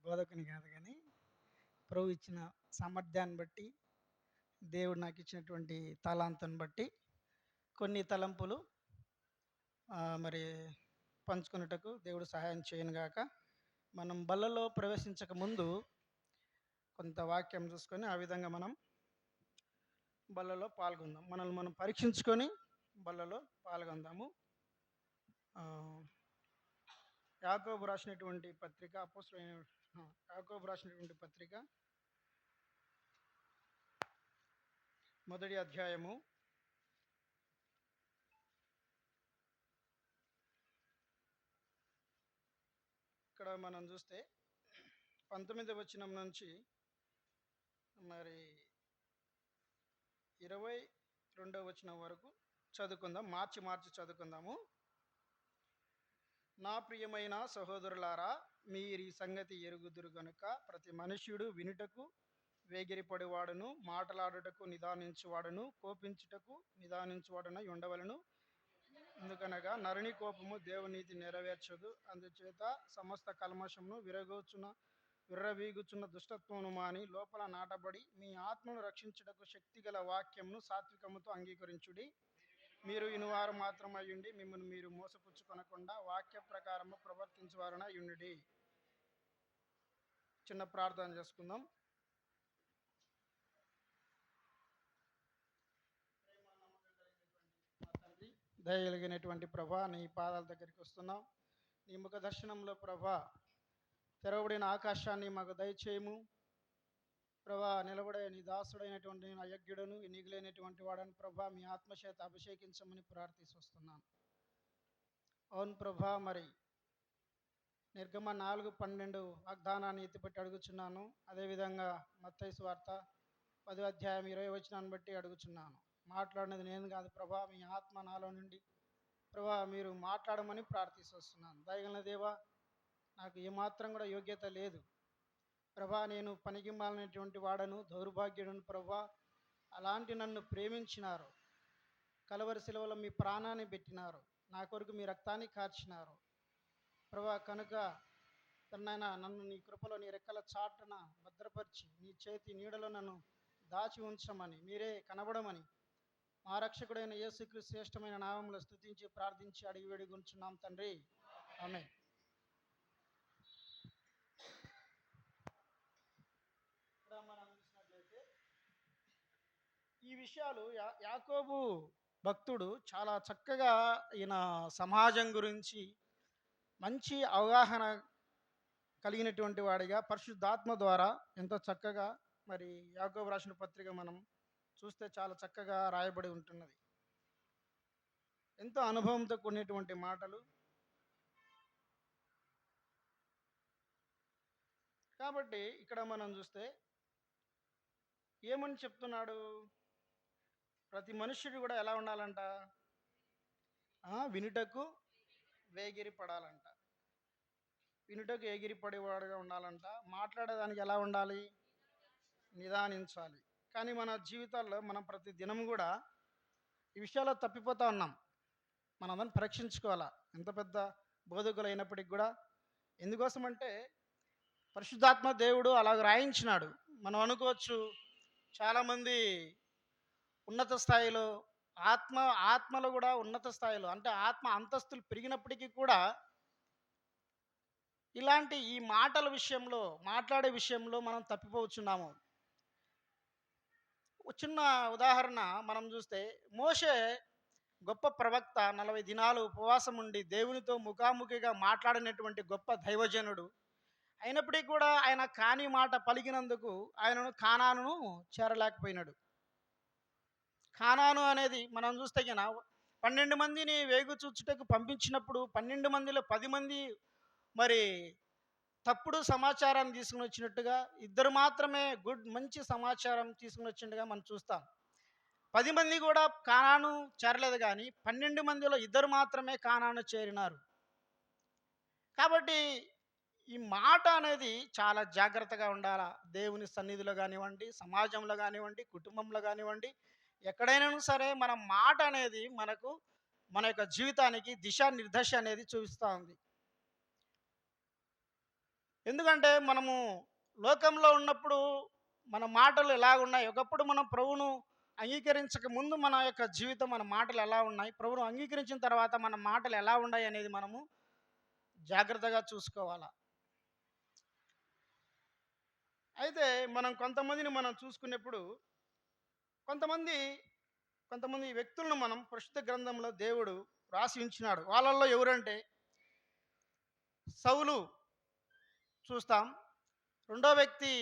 బోధకుని కాదు కానీ ప్రభు ఇచ్చిన సామర్థ్యాన్ని బట్టి, దేవుడు నాకు ఇచ్చినటువంటి తలాంతుని బట్టి కొన్ని తలంపులు మరి పంచుకున్నటకు దేవుడు సహాయం చేయనుగాక. మనం బల్లలో ప్రవేశించక ముందు కొంత వాక్యం చూసుకొని ఆ విధంగా మనం బల్లలో పాల్గొందాం. మనల్ని మనం పరీక్షించుకొని బల్లలో పాల్గొందాము. యాకోబు రాసినటువంటి పత్రిక యాకోబు రాసినటువంటి పత్రిక మొదటి అధ్యాయము 19 మనం చూస్తే 19వ వచనం నుంచి మరి 22వ వచనం వరకు చదువుకుందాం. మార్చి చదువుకుందాము. నా ప్రియమైన సహోదరులారా, మీరు ఈ సంగతి ఎరుగుదురు గనుక ప్రతి మనుష్యుడు వినుటకు వేగిరపడివాడును, మాటలాడుటకు నిదానించువాడును, కోపించుటకు నిదానించువాడునై ఉండవలను. ఎందుకనగా నరుని కోపము దేవునీతి నెరవేర్చదు. అందుచేత సమస్త కల్మషమును విర్రవీగుచున్న దుష్టత్వమును మాని లోపల నాటబడి మీ ఆత్మను రక్షించుటకు శక్తిగల వాక్యమును సాత్వికముతో అంగీకరించుడి. మీరు ఇనువారు మాత్రం అయ్యుండి మిమ్మల్ని మీరు మోసపుచ్చుకొనకుండా వాక్య ప్రకారము ప్రవర్తించువారున అయ్యుండి. చిన్న ప్రార్థన చేసుకుందాం. దయగలిగినటువంటి ప్రభా, నీ పాదాల దగ్గరికి వస్తున్నాం. నీ ముఖ దర్శనంలో ప్రభా, తెరవబడిన ఆకాశాన్ని మాకు దయచేయము. ప్రభా, నిలబడే నీ దాసుడైనటువంటి నేను అయోగ్యుడను, ఎన్నికలేనటువంటి వాడని ప్రభా, మీ ఆత్మచేత అభిషేకించమని ప్రార్థిస్తూ వస్తున్నాను. అవును ప్రభా, మరి నిర్గమ 4:12 వాగ్దానాన్ని ఎత్తిపెట్టి అడుగుచున్నాను. అదేవిధంగా మత్తయి సువార్త 10వ అధ్యాయం 20వ వచనాన్ని బట్టి అడుగుచున్నాను. మాట్లాడినది నేను కాదు ప్రభా, మీ ఆత్మ నాలో నుండి ప్రభా మీరు మాట్లాడమని ప్రార్థిస్తున్నాను. దయగల దేవా, నాకు ఏమాత్రం కూడా యోగ్యత లేదు ప్రభా. నేను పనికిమాలినటువంటి వాడను, దౌర్భాగ్యుడను ప్రభా. అలాంటి నన్ను ప్రేమించినారు, కలవరి శిలువలో మీ ప్రాణాన్ని పెట్టినారు, నా కొరకు మీ రక్తాన్ని కార్చినారు ప్రభా. కనుక తనైనా నన్ను నీ కృపలో నీ రెక్కల చాటున భద్రపరిచి నీ చేతి నీడలో నన్ను దాచి ఉంచమని, మీరే కనబడమని మా రక్షకుడైన యేసుక్రీస్తు శ్రేష్టమైన నామములో స్తుతించి ప్రార్థించి అడిగి వేడుకొంచున్నాం తండ్రి, ఆమేన్. మనం చూసినట్లయితే ఈ విషయాలు యాకోబు భక్తుడు చాలా చక్కగా ఈయన సమాజం గురించి మంచి అవగాహన కలిగినటువంటి వాడిగా పరిశుద్ధాత్మ ద్వారా ఎంతో చక్కగా మరి యాకోబు రాసిన పత్రిక మనం చూస్తే చాలా చక్కగా రాయబడి ఉంటున్నది. ఎంతో అనుభవంతో కూడినటువంటి మాటలు. కాబట్టి ఇక్కడ మనం చూస్తే ఏమని చెప్తున్నాడు, ప్రతి మనుష్యుడు కూడా ఎలా ఉండాలంట, వినుటకు వేగిరి పడాలంట, వినుటకు ఎగిరిపడేవాడుగా ఉండాలంట. మాట్లాడేదానికి ఎలా ఉండాలి, నిదానించాలి. కానీ మన జీవితాల్లో మనం ప్రతి దినం కూడా ఈ విషయాల్లో తప్పిపోతూ ఉన్నాం. మనందరం పరీక్షించుకోవాలా, ఎంత పెద్ద బోధకులు అయినప్పటికి కూడా. ఎందుకోసమంటే పరిశుద్ధాత్మ దేవుడు అలాగ రాయించినాడు. మనం అనుకోవచ్చు చాలామంది ఉన్నత స్థాయిలో ఆత్మలో కూడా ఉన్నత స్థాయిలో అంటే ఆత్మ అంతస్తులు పెరిగినప్పటికీ కూడా ఇలాంటి ఈ మాటల విషయంలో, మాట్లాడే విషయంలో మనం తప్పిపోవచ్చున్నాము. చిన్న ఉదాహరణ మనం చూస్తే, మోషే గొప్ప ప్రవక్త, 40 దినాలు ఉపవాసం ఉండి దేవునితో ముఖాముఖిగా మాట్లాడినటువంటి గొప్ప దైవజనుడు అయినప్పటికీ కూడా ఆయన కాని మాట పలికినందుకు ఆయనను కానానును చేరలేకపోయినాడు. కానాను అనేది మనం చూస్తే కన్నా 12 మందిని వేగు చూచుటకు పంపించినప్పుడు 12 మందిలో 10 మంది మరి తప్పుడు సమాచారాన్ని తీసుకుని వచ్చినట్టుగా, 2 మాత్రమే మంచి సమాచారం తీసుకుని వచ్చినట్టుగా మనం చూస్తాం. 10 మంది కూడా కానాను చేరలేదు, కానీ 12 మందిలో 2 మాత్రమే కానాను చేరినారు. కాబట్టి ఈ మాట అనేది చాలా జాగ్రత్తగా ఉండాలా. దేవుని సన్నిధిలో కానివ్వండి, సమాజంలో కానివ్వండి, కుటుంబంలో కానివ్వండి, ఎక్కడైనా సరే మన మాట అనేది మన యొక్క జీవితానికి దిశానిర్దేశ అనేది చూపిస్తూ ఉంది. ఎందుకంటే మనము లోకంలో ఉన్నప్పుడు మన మాటలు ఎలా ఉన్నాయి, ఒకప్పుడు మనం ప్రభువును అంగీకరించక ముందు మన యొక్క జీవితం, మన మాటలు ఎలా ఉన్నాయి, ప్రభువును అంగీకరించిన తర్వాత మన మాటలు ఎలా ఉన్నాయి అనేది మనము జాగ్రత్తగా చూసుకోవాలా. అయితే మనం కొంతమందిని మనం చూసుకున్నప్పుడు కొంతమంది కొంతమంది వ్యక్తులను మనం పరిశుద్ధ గ్రంథంలో దేవుడు రాసి ఉంచినాడు. వాళ్ళల్లో ఎవరంటే సౌలు చూస్తాం, రెండో వ్యక్తి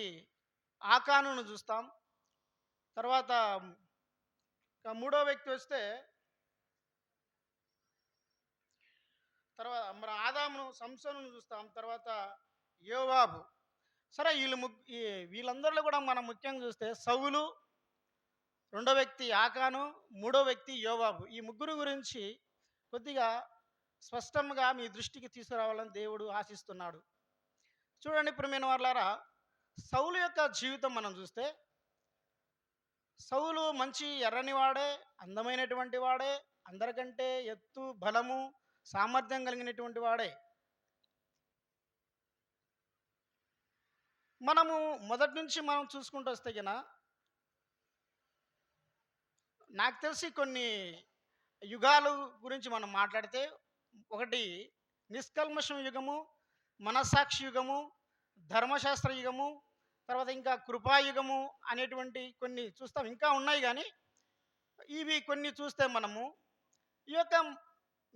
ఆకానును చూస్తాం, తర్వాత మూడో వ్యక్తి వస్తే తర్వాత మన ఆదామును సంసోనును చూస్తాం, తర్వాత యోవాబు. సరే వీళ్ళందరిలో కూడా మనం ముఖ్యంగా చూస్తే సౌలు, రెండో వ్యక్తి ఆకాను, మూడో వ్యక్తి యోవాబు, ఈ ముగ్గురు గురించి కొద్దిగా స్పష్టంగా మీ దృష్టికి తీసుకురావాలని దేవుడు ఆశిస్తున్నాడు. చూడండి ప్రియమైన వాళ్ళారా, సౌలు యొక్క జీవితం మనం చూస్తే సౌలు మంచి ఎర్రని వాడే, అందమైనటువంటి వాడే, అందరికంటే ఎత్తు, బలము, సామర్థ్యం కలిగినటువంటి వాడే. మనము మొదటి నుంచి మనం చూసుకుంటూ వస్తే గిన నాకు తెలిసి కొన్ని యుగాలు గురించి మనం మాట్లాడితే, ఒకటి నిష్కల్మషం యుగము, మనస్సాక్షి యుగము, ధర్మశాస్త్ర యుగము, తర్వాత ఇంకా కృపాయుగము అనేటువంటి కొన్ని చూస్తాం. ఇంకా ఉన్నాయి కానీ ఇవి కొన్ని చూస్తే మనము ఈ యొక్క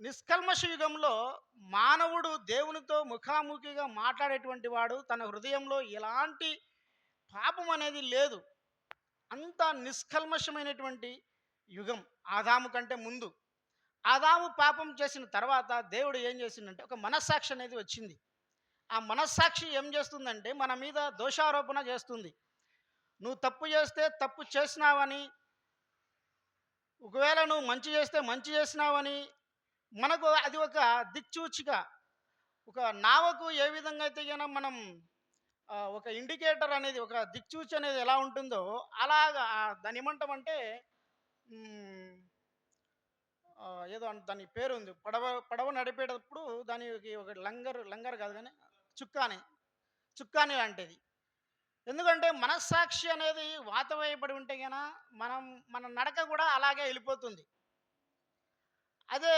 నిష్కల్మష యుగంలో మానవుడు దేవునితో ముఖాముఖిగా మాట్లాడేటువంటి వాడు, తన హృదయంలో ఎలాంటి పాపం అనేది లేదు. అంత నిష్కల్మషమైనటువంటి యుగం ఆదాము కంటే ముందు. ఆదాము పాపం చేసిన తర్వాత దేవుడు ఏం చేసిందంటే ఒక మనస్సాక్షి అనేది వచ్చింది. ఆ మనస్సాక్షి ఏం చేస్తుందంటే మన మీద దోషారోపణ చేస్తుంది. నువ్వు తప్పు చేస్తే తప్పు చేసినావని, ఒకవేళ నువ్వు మంచి చేస్తే మంచి చేసినావని, మనకు అది ఒక దిక్చూచిక. ఒక నావకు ఏ విధంగా అయితే గన మనం ఒక ఇండికేటర్ అనేది, ఒక దిక్చూచి అనేది ఎలా ఉంటుందో అలాగా దాన్ని ఏమంటామంటే ఏదో దాని పేరు ఉంది. పడవ పడవ నడిపేటప్పుడు దానికి ఒక లంగర్ లంగర్ కాదు కానీ చుక్కాని చుక్కాని లాంటిది. ఎందుకంటే మనస్సాక్షి అనేది వాతవేయబడి ఉంటే గన మన నడక కూడా అలాగే వెళ్ళిపోతుంది. అదే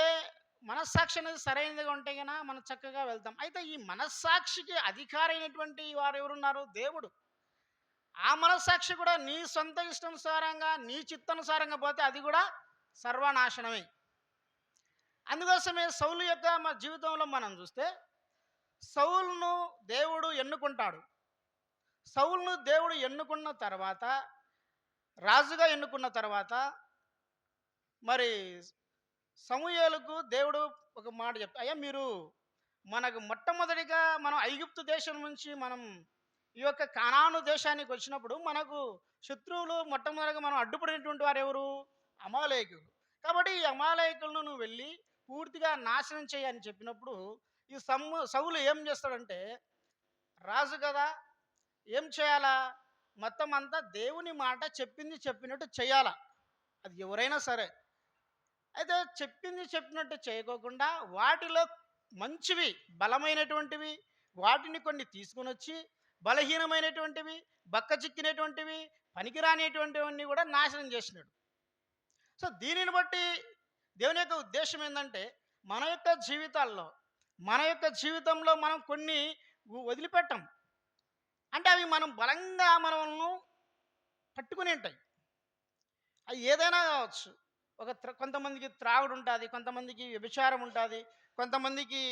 మనస్సాక్షి అనేది సరైనదిగా ఉంటే గన మనం చక్కగా వెళ్తాం. అయితే ఈ మనస్సాక్షికి అధికారి అయినటువంటి వారు ఎవరున్నారు? దేవుడు. ఆ మనస్సాక్షి కూడా నీ సొంత ఇష్టానుసారంగా, నీ చిత్తానుసారంగా పోతే అది కూడా సర్వనాశనమే. అందుకోసమే సౌలు యొక్క మా జీవితంలో మనం చూస్తే సౌలును దేవుడు ఎన్నుకుంటాడు. సౌలును దేవుడు ఎన్నుకున్న తర్వాత, రాజుగా ఎన్నుకున్న తర్వాత, మరి సమూయేలుకు దేవుడు ఒక మాట చెప్తా, అయ్యా మీరు మనకు మొట్టమొదటిగా మనం ఐగుప్తు దేశం నుంచి మనం ఈ యొక్క కానాను దేశానికి వచ్చినప్పుడు మనకు శత్రువులు మొట్టమొదటిగా మనం అడ్డుపడినటువంటి వారు ఎవరు? అమాలేకులు. కాబట్టి ఈ అమాలేకులను నువ్వు వెళ్ళి పూర్తిగా నాశనం చేయని చెప్పినప్పుడు ఈ సౌలు ఏం చేస్తాడంటే, రాజు కదా, ఏం చేయాలా? మొత్తం అంతా దేవుని మాట చెప్పింది చెప్పినట్టు చేయాలా, అది ఎవరైనా సరే. అయితే చెప్పింది చెప్పినట్టు చేయకోకుండా వాటిలో మంచివి, బలమైనటువంటివి వాటిని కొన్ని తీసుకొని వచ్చి, బలహీనమైనటువంటివి, బక్కచిక్కినటువంటివి, పనికిరానిటువంటివన్నీ కూడా నాశనం చేసినాడు. సో దీనిని బట్టి దేవుని యొక్క ఉద్దేశం ఏంటంటే, మన యొక్క జీవితాల్లో, మన యొక్క జీవితంలో మనం కొన్ని వదిలిపెట్టాం అంటే అవి మనం బలంగా మనల్ని పట్టుకుని ఉంటాయి. అవి ఏదైనా కావచ్చు. కొంతమందికి త్రాగుడు ఉంటుంది, కొంతమందికి వ్యభిచారం ఉంటుంది, కొంతమందికి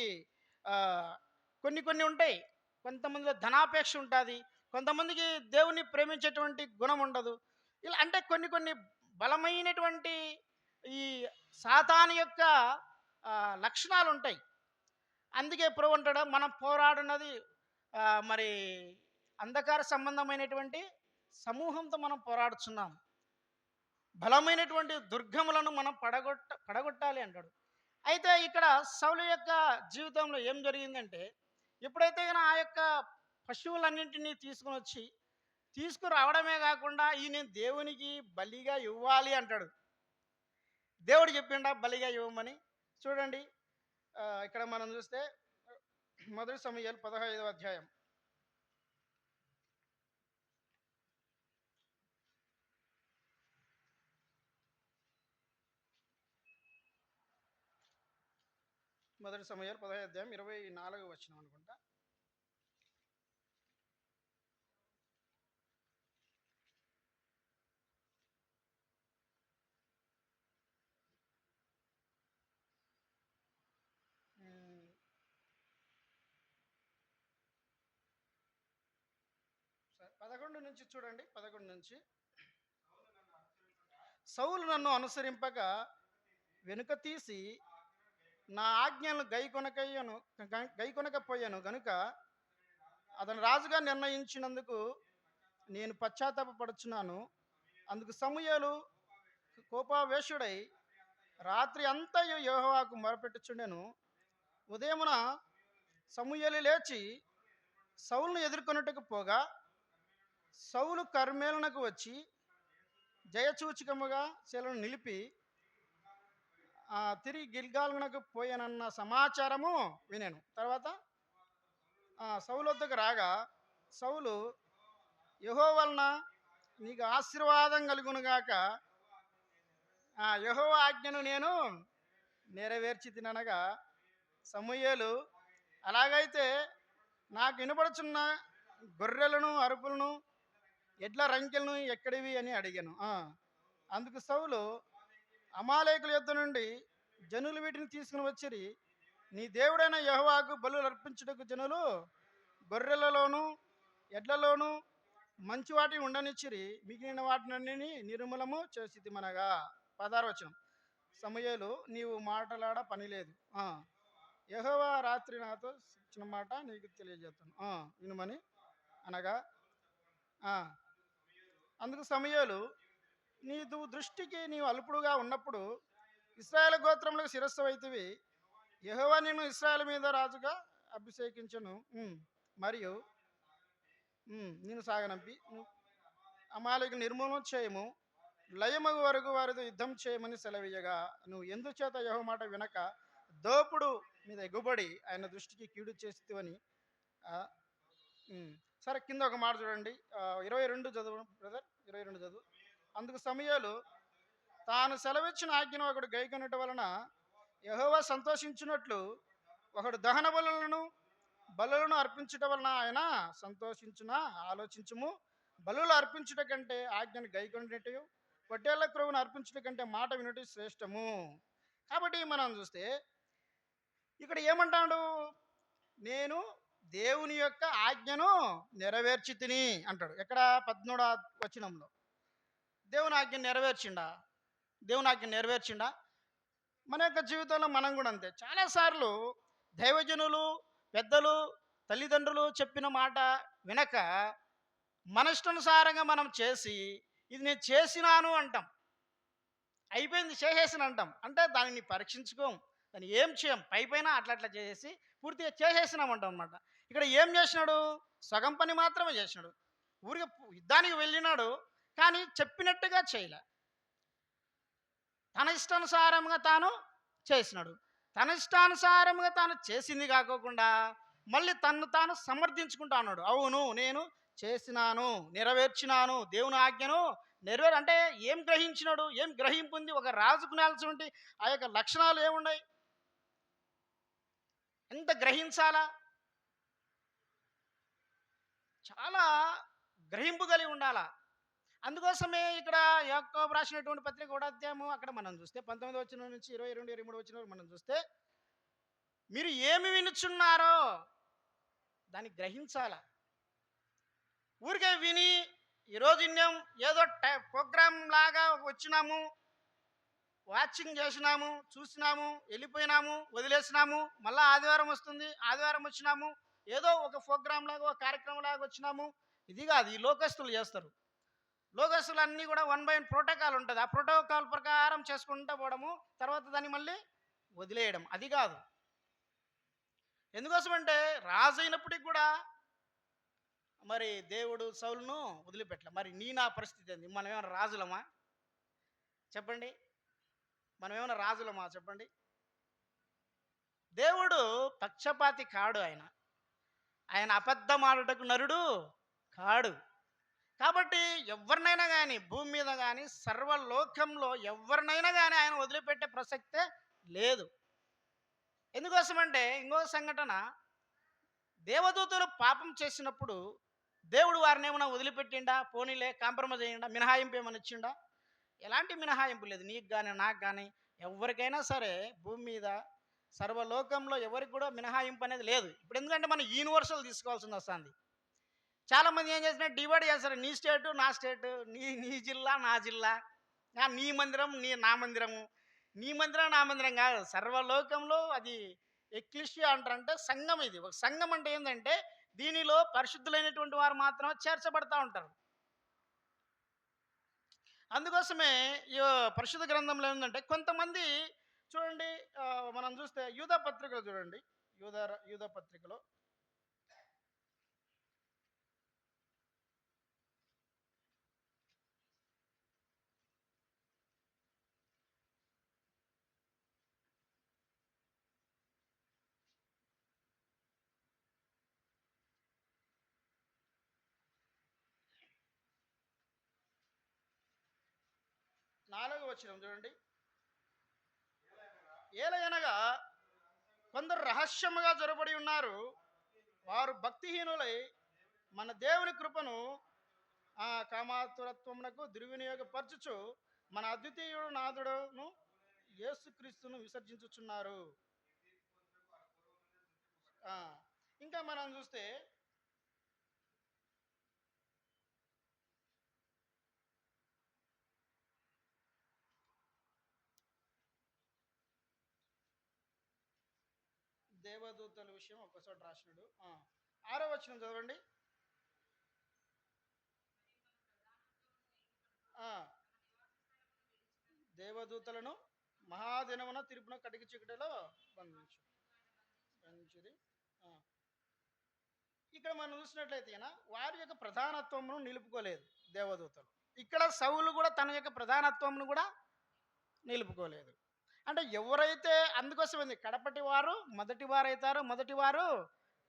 కొన్ని కొన్ని ఉంటాయి, కొంతమందిలో ధనాపేక్ష ఉంటుంది, కొంతమందికి దేవుని ప్రేమించేటువంటి గుణం ఉండదు. ఇలా అంటే కొన్ని కొన్ని బలమైనటువంటి ఈ సాతాను యొక్క లక్షణాలు ఉంటాయి. అందుకే ప్రభు అంటాడు, మనం పోరాడున్నది మరి అంధకార సంబంధమైనటువంటి సమూహంతో మనం పోరాడుచున్నాం, బలమైనటువంటి దుర్గములను మనం పడగొట్టాలి అంటాడు. అయితే ఇక్కడ సౌలు యొక్క జీవితంలో ఏం జరిగిందంటే, ఎప్పుడైతే ఆ యొక్క పశువులన్నింటినీ తీసుకుని వచ్చి, తీసుకురావడమే కాకుండా ఈయన దేవునికి బలిగా ఇవ్వాలి అంటాడు. దేవుడు చెప్పిండా బలిగా ఇవ్వమని? చూడండి, ఇక్కడ మనం చూస్తే మొదటి సమూయేలు 15వ అధ్యాయం మొదటి సమూయేలు 15వ అధ్యాయం 24వ వచనం అనుకుంటా. ఉమ్, 11 నుంచి చూడండి. 11 నుంచి. సౌలు నన్ను అనుసరింపగా వెనుక తీసి నా ఆజ్ఞలను గైకొనకపోయాను గనుక అతను రాజుగా నిర్ణయించినందుకు నేను పశ్చాత్తాపపడుచున్నాను. అందుకు సమూయేలు కోపావేశుడై రాత్రి అంతయు యెహోవాకు మొరపెట్టుచుండెను. ఉదయమున సమూయేలు లేచి సౌలును ఎదుర్కొనుటకు పోగా సౌలు కర్మేలునకు వచ్చి జయసూచకముగా శిలను నిలిపి తిరిగి గిల్గాలునకు పోయానన్న సమాచారము వినాను. తర్వాత సౌలు వద్దకు రాగా సౌలు, యెహోవా వలన నీకు ఆశీర్వాదం కలుగునుగాక, యెహోవా ఆజ్ఞను నేను నెరవేర్చి తిననగా సమూయేలు, అలాగైతే నాకు వినపడుచున్న గొర్రెలను అరుపులను ఎడ్ల రంకెలను ఎక్కడివి అని అడిగాను. అందుకు సౌలు, అమాలేకుల యుద్ధ నుండి జనులు వీటిని తీసుకుని వచ్చిరి. నీ దేవుడైన యెహోవాకు బలులు అర్పించుటకు జనులు గొర్రెలలోను ఎడ్లలోను మంచి వాటిని ఉండనిచ్చిరి, మిగిలిన వాటినన్నిని నిర్మూలము చేసితిమనగా. 16వ వచనం. సమూయేలు, నీవు మాటలాడ పని లేదు, యెహోవా రాత్రి నాతో ఇచ్చిన మాట నీకు తెలియజేస్తాను, వినుమని అనగా, అందుకు సమూయేలు, నీ దృష్టికి నీవు అల్పుడుగా ఉన్నప్పుడు ఇశ్రాయేలు గోత్రములకు శిరస్సు అయితివి. యెహోవా నిన్ను ఇశ్రాయేలు మీద రాజుగా అభిషేకించను, మరియు నేను సాగనంపి అమాలేకు నిర్మూలన చేయము, లయమగు వరకు వారితో యుద్ధం చేయమని సెలవీయగా నువ్వు ఎందుచేత యెహోవా మాట వినక దోపుడు మీద ఎగుబడి ఆయన దృష్టికి కీడు చేస్తేవని. సరే, కింద ఒక మాట చూడండి. 22 చదువు బ్రదర్, 22 చదువు. అందుకు సమూయేలు, తాను సెలవిచ్చిన ఆజ్ఞను ఒకడు గైకొనుట వలన యెహోవా సంతోషించినట్లు ఒకడు దహన బలులను అర్పించుట వలన ఆయన సంతోషించునా ఆలోచించుము. బలులు అర్పించుట కంటే ఆజ్ఞను గైకొనుటయు పొట్టేళ్ల క్రొవ్వును అర్పించుట కంటే మాట వినుట శ్రేష్టము. కాబట్టి మనం చూస్తే ఇక్కడ ఏమంటాడు, నేను దేవుని యొక్క ఆజ్ఞను నెరవేర్చి తిని అంటాడు. ఎక్కడ? 13వ వచనంలో. దేవుని ఆజ్ఞ నెరవేర్చిండా? దేవుని ఆజ్ఞ నెరవేర్చిండా? మన యొక్క జీవితంలో మనం కూడా అంతే. చాలాసార్లు దైవజనులు, పెద్దలు, తల్లిదండ్రులు చెప్పిన మాట వినక మన ఇష్టానుసారంగా మనం చేసి, ఇది నేను చేసినాను అంటాం, అయిపోయింది చేసేసిన అంటాం. అంటే దానిని పరీక్షించుకోం, దాన్ని ఏం చేయం, పైపైన అట్లా చేసేసి పూర్తిగా చేసేసినామంటాం అనమాట. ఇక్కడ ఏం చేసినాడు? సగం పని మాత్రమే చేసినాడు. ఊరికి యుద్ధానికి వెళ్ళినాడు, కానీ చెప్పినట్టుగా చేయలే. తన ఇష్టానుసారంగా తాను చేసినాడు. తన ఇష్టానుసారంగా తాను చేసింది కాకోకుండా మళ్ళీ తన్ను తాను సమర్థించుకుంటా అన్నాడు. అవును, నేను చేసినాను, నెరవేర్చినాను, దేవుని ఆజ్ఞను అంటే ఏం గ్రహించినాడు? ఏం గ్రహింపుంది? ఒక రాజుకు నేల్చుంటే ఆ యొక్క లక్షణాలు ఏమున్నాయి? ఎంత గ్రహించాలా? చాలా గ్రహింపు కలిగి ఉండాలా. అందుకోసమే ఇక్కడ యాకోబు రాసినటువంటి పత్రిక 1వ అధ్యాయము అక్కడ మనం చూస్తే 19వ వచనం నుంచి 22, 23 వచనం మనం చూస్తే, మీరు ఏమి వినుచున్నారో దాన్ని గ్రహించాలా. ఊరికే విని ఈరోజు ఇన్నాం, ఏదో ప్రోగ్రామ్ లాగా వచ్చినాము, వాచింగ్ చేసినాము, చూసినాము, వెళ్ళిపోయినాము, వదిలేసినాము, మళ్ళీ ఆదివారం వస్తుంది, ఆదివారం వచ్చినాము, ఏదో ఒక ప్రోగ్రామ్ లాగా, ఒక కార్యక్రమం లాగా వచ్చినాము. ఇది కాదు, ఈ లోకస్తులు చేస్తారు. లోకస్తులు అన్నీ కూడా 1 by 1 ప్రోటోకాల్ ఉంటుంది. ఆ ప్రోటోకాల్ ప్రకారం చేసుకుంటూ పోవడము, తర్వాత దాన్ని మళ్ళీ వదిలేయడం, అది కాదు. ఎందుకోసమంటే రాజు అయినప్పటికి కూడా మరి దేవుడు సౌలును వదిలిపెట్టలే. మరి నా పరిస్థితి ఏంది? మనం ఏమైనా రాజులమా చెప్పండి? మనం ఏమైనా రాజులమా చెప్పండి? దేవుడు పక్షపాతి కాడు. ఆయన అబద్ధమాడుటకు నరుడు కాడు. కాబట్టి ఎవరినైనా కానీ, భూమి మీద కానీ, సర్వలోకంలో ఎవరినైనా కానీ ఆయన వదిలిపెట్టే ప్రసక్తే లేదు. ఎందుకోసమంటే ఇంకొక సంఘటన, దేవదూతలు పాపం చేసినప్పుడు దేవుడు వారిని ఏమైనా వదిలిపెట్టిండా? పోనీలే కాంప్రమైజ్ అయ్యిండా? మినహాయింపు ఏమైనా ఇచ్చిండా? ఎలాంటి మినహాయింపు లేదు. నీకు గాని, నాకు గాని ఎవరికైనా సరే భూమి మీద సర్వలోకంలో ఎవరికి కూడా మినహాయింపు అనేది లేదు. ఇప్పుడు ఎందుకంటే మనం యూనివర్సల్ తీసుకోవాల్సింది వస్తుంది. చాలామంది ఏం చేసినా డివైడ్ చేస్తారు. నీ స్టేటు, నా స్టేటు, నీ నీ జిల్లా, నా జిల్లా, నీ మందిరం, నా మందిరము. నీ మందిరం, నా మందిరం కాదు. సర్వలోకంలో అది ఎక్లీషియా అంటారంటే సంఘం ఇది. ఒక సంఘం అంటే ఏంటంటే దీనిలో పరిశుద్ధులైనటువంటి వారు మాత్రమే చేర్చబడతా ఉంటారు. అందుకోసమే ఈ పరిశుద్ధ గ్రంథంలో ఏంటంటే కొంతమంది చూడండి, మనం చూస్తే యూదా పత్రికలో చూడండి, యూదా పత్రికలో 4వ వచనం చూడండి. ఏలయనగా కొందరు రహస్యముగా జొరబడి ఉన్నారు, వారు భక్తిహీనులై మన దేవుని కృపను కామాతురత్వమునకు దుర్వినియోగపరచుచు మన అద్వితీయుడు నాథుడును యేసుక్రీస్తును విసర్జించుచున్నారు. ఇంకా మనం చూస్తే దేవదూతల విషయం ఒక్కసారి రాసినాడు. 6వ వచనం చదవండి. దేవదూతలను మహాదినమున తీర్పున కటికి చీకటిలో బంధించుది. ఇక్కడ మనం చూసినట్లయితే వారి యొక్క ప్రధానత్వమును నిలుపుకోలేదు దేవదూతలు. ఇక్కడ సౌలు కూడా తన యొక్క ప్రధానత్వమును కూడా నిలుపుకోలేదు. అంటే ఎవరైతే, అందుకోసమైంది కడపటి వారు మొదటి వారైతారు, మొదటి వారు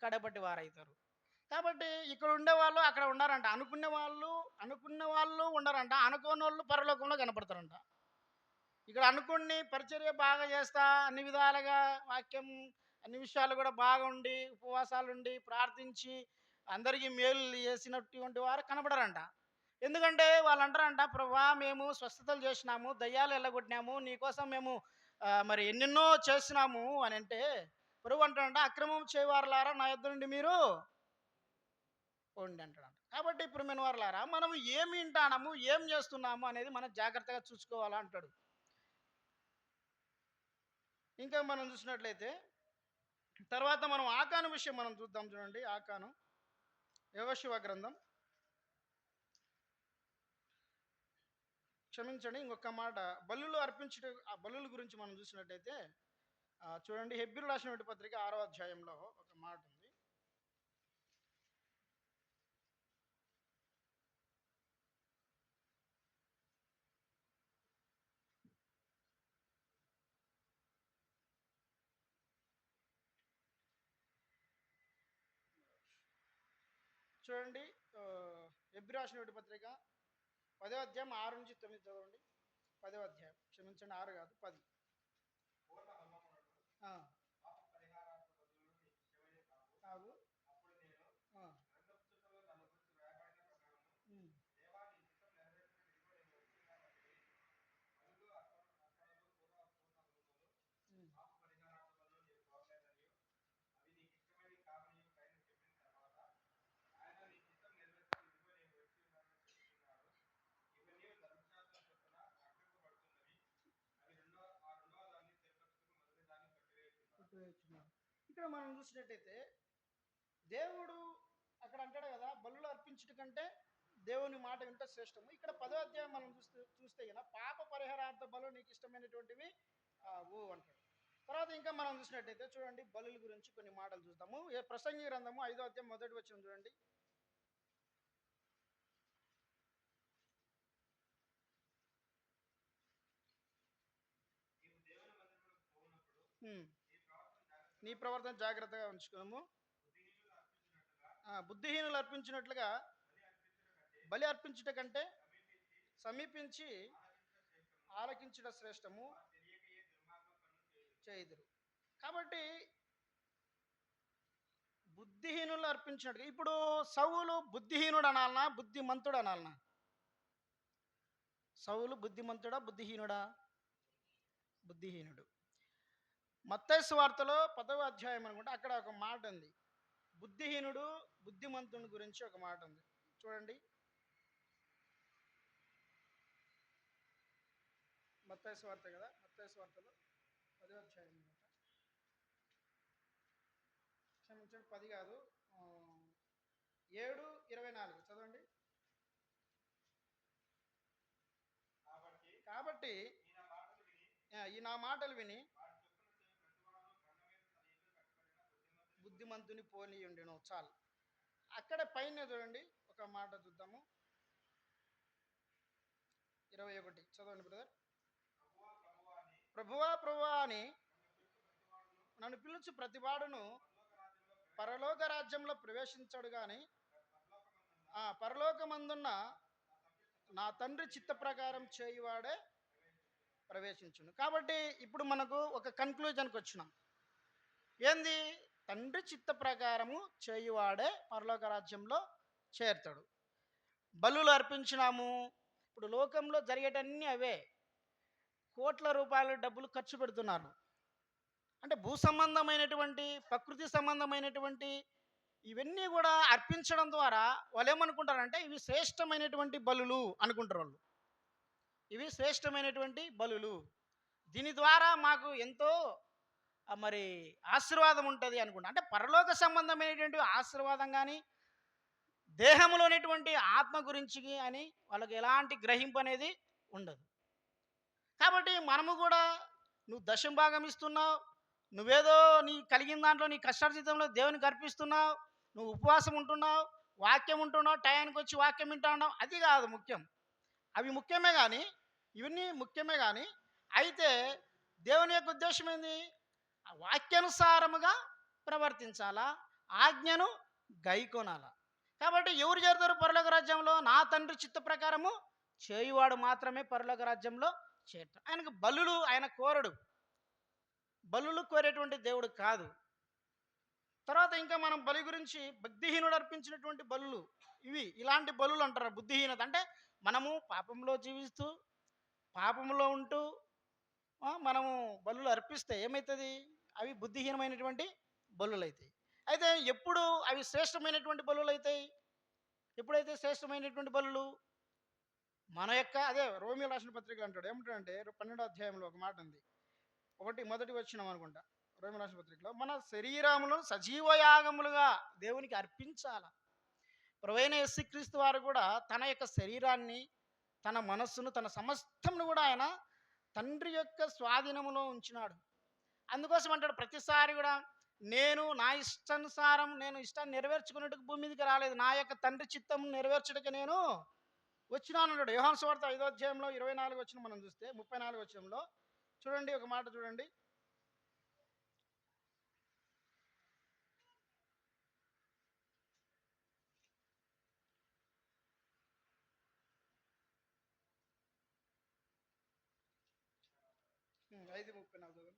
కడపటి వారైతారు. కాబట్టి ఇక్కడ ఉండే వాళ్ళు అక్కడ ఉండారంట, అనుకున్న వాళ్ళు ఉండరంట, అనుకోని వాళ్ళు పరలోకంలో కనపడతారంట. ఇక్కడ అనుకుని పరిచర్య బాగా చేస్తా, అన్ని విధాలుగా వాక్యం అన్ని విషయాలు కూడా బాగుండి ఉపవాసాలుండి ప్రార్థించి అందరికీ మేలు చేసినటువంటి వారు కనపడరంట. ఎందుకంటే వాళ్ళు అంటారంట, ప్రభా మేము స్వస్థతలు చేసినాము, దయ్యాలు ఎల్లగొట్టినాము, నీకోసం మేము మరి ఎన్నెన్నో చేసినాము అని అంటే ప్రభు అంటారంట, అక్రమం చేయవారులారా నా యొద్ద నుండి మీరు పోండి అంటాడంట. కాబట్టి ఇప్పుడు మేము వారులారా మనం ఏమి వింటాము, ఏం చేస్తున్నాము అనేది మనం జాగ్రత్తగా చూసుకోవాలా అంటాడు. ఇంకా మనం చూసినట్లయితే తర్వాత మనం ఆకాను విషయం మనం చూద్దాం. చూడండి, ఆకాను యెహోషువ గ్రంథం, క్షమించండి ఇంకొక మాట, బలులు అర్పించట, ఆ బలుల గురించి మనం చూసినట్టయితే చూడండి, హెబ్రీయులకు రాసిన పత్రిక 6వ అధ్యాయంలో ఒక మాట ఉంది. చూడండి, హెబ్రీయులకు రాసిన పత్రిక 10వ అధ్యాయం 6 నుంచి 9 చదవండి. 10వ అధ్యాయం, క్షమించండి 6 కాదు 10. కావు ఇక్కడ మనం చూసినట్టయితే దేవుడు అక్కడ అంటాడు కదా, బలులు అర్పించట కంటే దేవుని మాట వింటే శ్రేష్టము. ఇక్కడ 10వ అధ్యాయం మనం చూస్తే పాప పరిహారార్థ బలు నీకు ఇష్టమైనటువంటివి అంటాడు. తర్వాత ఇంకా మనం చూసినట్టయితే చూడండి, బలుల గురించి కొన్ని మాటలు చూద్దాము. ప్రసంగి గ్రంథము 5వ అధ్యాయం 1వ వచనం చూడండి. నీ ప్రవర్తన జాగ్రత్తగా ఉంచుకోము, బుద్ధిహీనులు అర్పించినట్లుగా బలి అర్పించుట కంటే సమీపించి ఆలకించుట శ్రేష్టము చేయుదురు. కాబట్టి బుద్ధిహీనులు అర్పించినట్టుగా ఇప్పుడు సౌలు బుద్ధిహీనుడు అనాలనా బుద్ధిమంతుడు అనాలనా? సౌలు బుద్ధిమంతుడా బుద్ధిహీనుడా? బుద్ధిహీనుడు. మత్తయి సువార్తలో 10వ అధ్యాయం అనుకుంటే అక్కడ ఒక మాట ఉంది. బుద్ధిహీనుడు బుద్ధిమంతుని గురించి ఒక మాట ఉంది. చూడండి, మత్తయి సువార్త కదా, మత్తయి సువార్తలో 10వ అధ్యాయం అన్నమాట. క్షమించండి, 10 కాదు, 7:24 చదవండి. కాబట్టి ఈ నా మాటలు విని బుద్ధిమంతుని పోలి ఉండెను. చాలు. అక్కడ పైన చూడండి, ఒక మాట చూద్దాము. 21 చదవండి బ్రదర్. ప్రభువా ప్రభువా అని నన్ను పిలుచు ప్రతివాడును పరలోక రాజ్యంలో ప్రవేశించడు గాని పరలోకమందున్న నా తండ్రి చిత్త ప్రకారం చేయువాడే ప్రవేశించును. కాబట్టి ఇప్పుడు మనకు ఒక కన్క్లూజన్కి వచ్చినాం. ఏంది? తండ్రి చిత్త ప్రకారము చేయువాడే పరలోక రాజ్యంలో చేరుతాడు. బలులు అర్పించినాము. ఇప్పుడు లోకంలో జరిగేటన్నీ అవే. కోట్ల రూపాయల డబ్బులు ఖర్చు పెడుతున్నారు. అంటే భూ సంబంధమైనటువంటి, ప్రకృతి సంబంధమైనటువంటి ఇవన్నీ కూడా అర్పించడం ద్వారా వాళ్ళు ఏమనుకుంటారంటే ఇవి శ్రేష్టమైనటువంటి బలులు అనుకుంటారు వాళ్ళు. ఇవి శ్రేష్టమైనటువంటి బలులు, దీని ద్వారా మాకు ఎంతో మరి ఆశీర్వాదం ఉంటుంది అనుకుంటా. అంటే పరలోక సంబంధమైనటువంటి ఆశీర్వాదం కానీ దేహంలోనేటువంటి ఆత్మ గురించి అని వాళ్ళకి ఎలాంటి గ్రహింపు అనేది ఉండదు. కాబట్టి మనము కూడా నువ్వు దశం భాగం ఇస్తున్నావు, నువ్వేదో నీ కలిగిన దాంట్లో నీ కష్టార్జితంలో దేవునికి అర్పిస్తున్నావు, నువ్వు ఉపవాసం ఉంటున్నావు, వాక్యం ఉంటున్నావు, టయానికి వచ్చి వాక్యం వింటా ఉన్నావు, అది కాదు ముఖ్యం. అవి ముఖ్యమే కానీ, ఇవన్నీ ముఖ్యమే కానీ, అయితే దేవుని యొక్క ఉద్దేశం ఏంది? వాక్యానుసారముగా ప్రవర్తించాలా, ఆజ్ఞను గైకొనాలా. కాబట్టి ఎవరు చేరుతారు పరలోక రాజ్యంలో? నా తండ్రి చిత్త ప్రకారము చేయువాడు మాత్రమే పరలోక రాజ్యంలో చేరుతాడు. ఆయనకు బలులు ఆయన కోరడు, బలులు కోరేటువంటి దేవుడు కాదు. తర్వాత ఇంకా మనం బలి గురించి, బుద్ధిహీనుడు అర్పించినటువంటి బలులు ఇలాంటి బలులు అంటారు. బుద్ధిహీనత అంటే మనము పాపంలో జీవిస్తూ పాపంలో ఉంటూ మనము బలులు అర్పిస్తే ఏమవుతుంది? అవి బుద్ధిహీనమైనటువంటి బలులు అవుతాయి. అయితే ఎప్పుడు అవి శ్రేష్టమైనటువంటి బలులు అవుతాయి? ఎప్పుడైతే శ్రేష్టమైనటువంటి బలులు మన యొక్క, అదే రోమియోలు రాసిన పత్రికలు అంటాడు, ఏమంటాడంటే 12వ అధ్యాయంలో ఒక మాట ఉంది, మొదటి వచ్చినాం అనుకుంటా, రోమియోలు రాసిన పత్రికలో మన శరీరములను సజీవయాగములుగా దేవునికి అర్పించాల. ప్రభువైన యేసుక్రీస్తు వారు కూడా తన యొక్క శరీరాన్ని, తన మనస్సును, తన సమస్తమును కూడా ఆయన తండ్రి యొక్క స్వాధీనములో ఉంచినాడు. అందుకోసం అంటాడు ప్రతిసారి కూడా, నేను నా ఇష్టానుసారం నేను ఇష్టాన్ని నెరవేర్చుకున్నట్టుకు భూమి మీదకి రాలేదు, నా యొక్క తండ్రి చిత్తం నెరవేర్చుటకు నేను వచ్చినాను అన్నాడు. యోహాను సువార్త 5వ అధ్యాయంలో 24 వచనం మనం చూస్తే, 34 వచనంలో చూడండి, ఒక మాట చూడండి. Hmm, 5:34 చదవండి.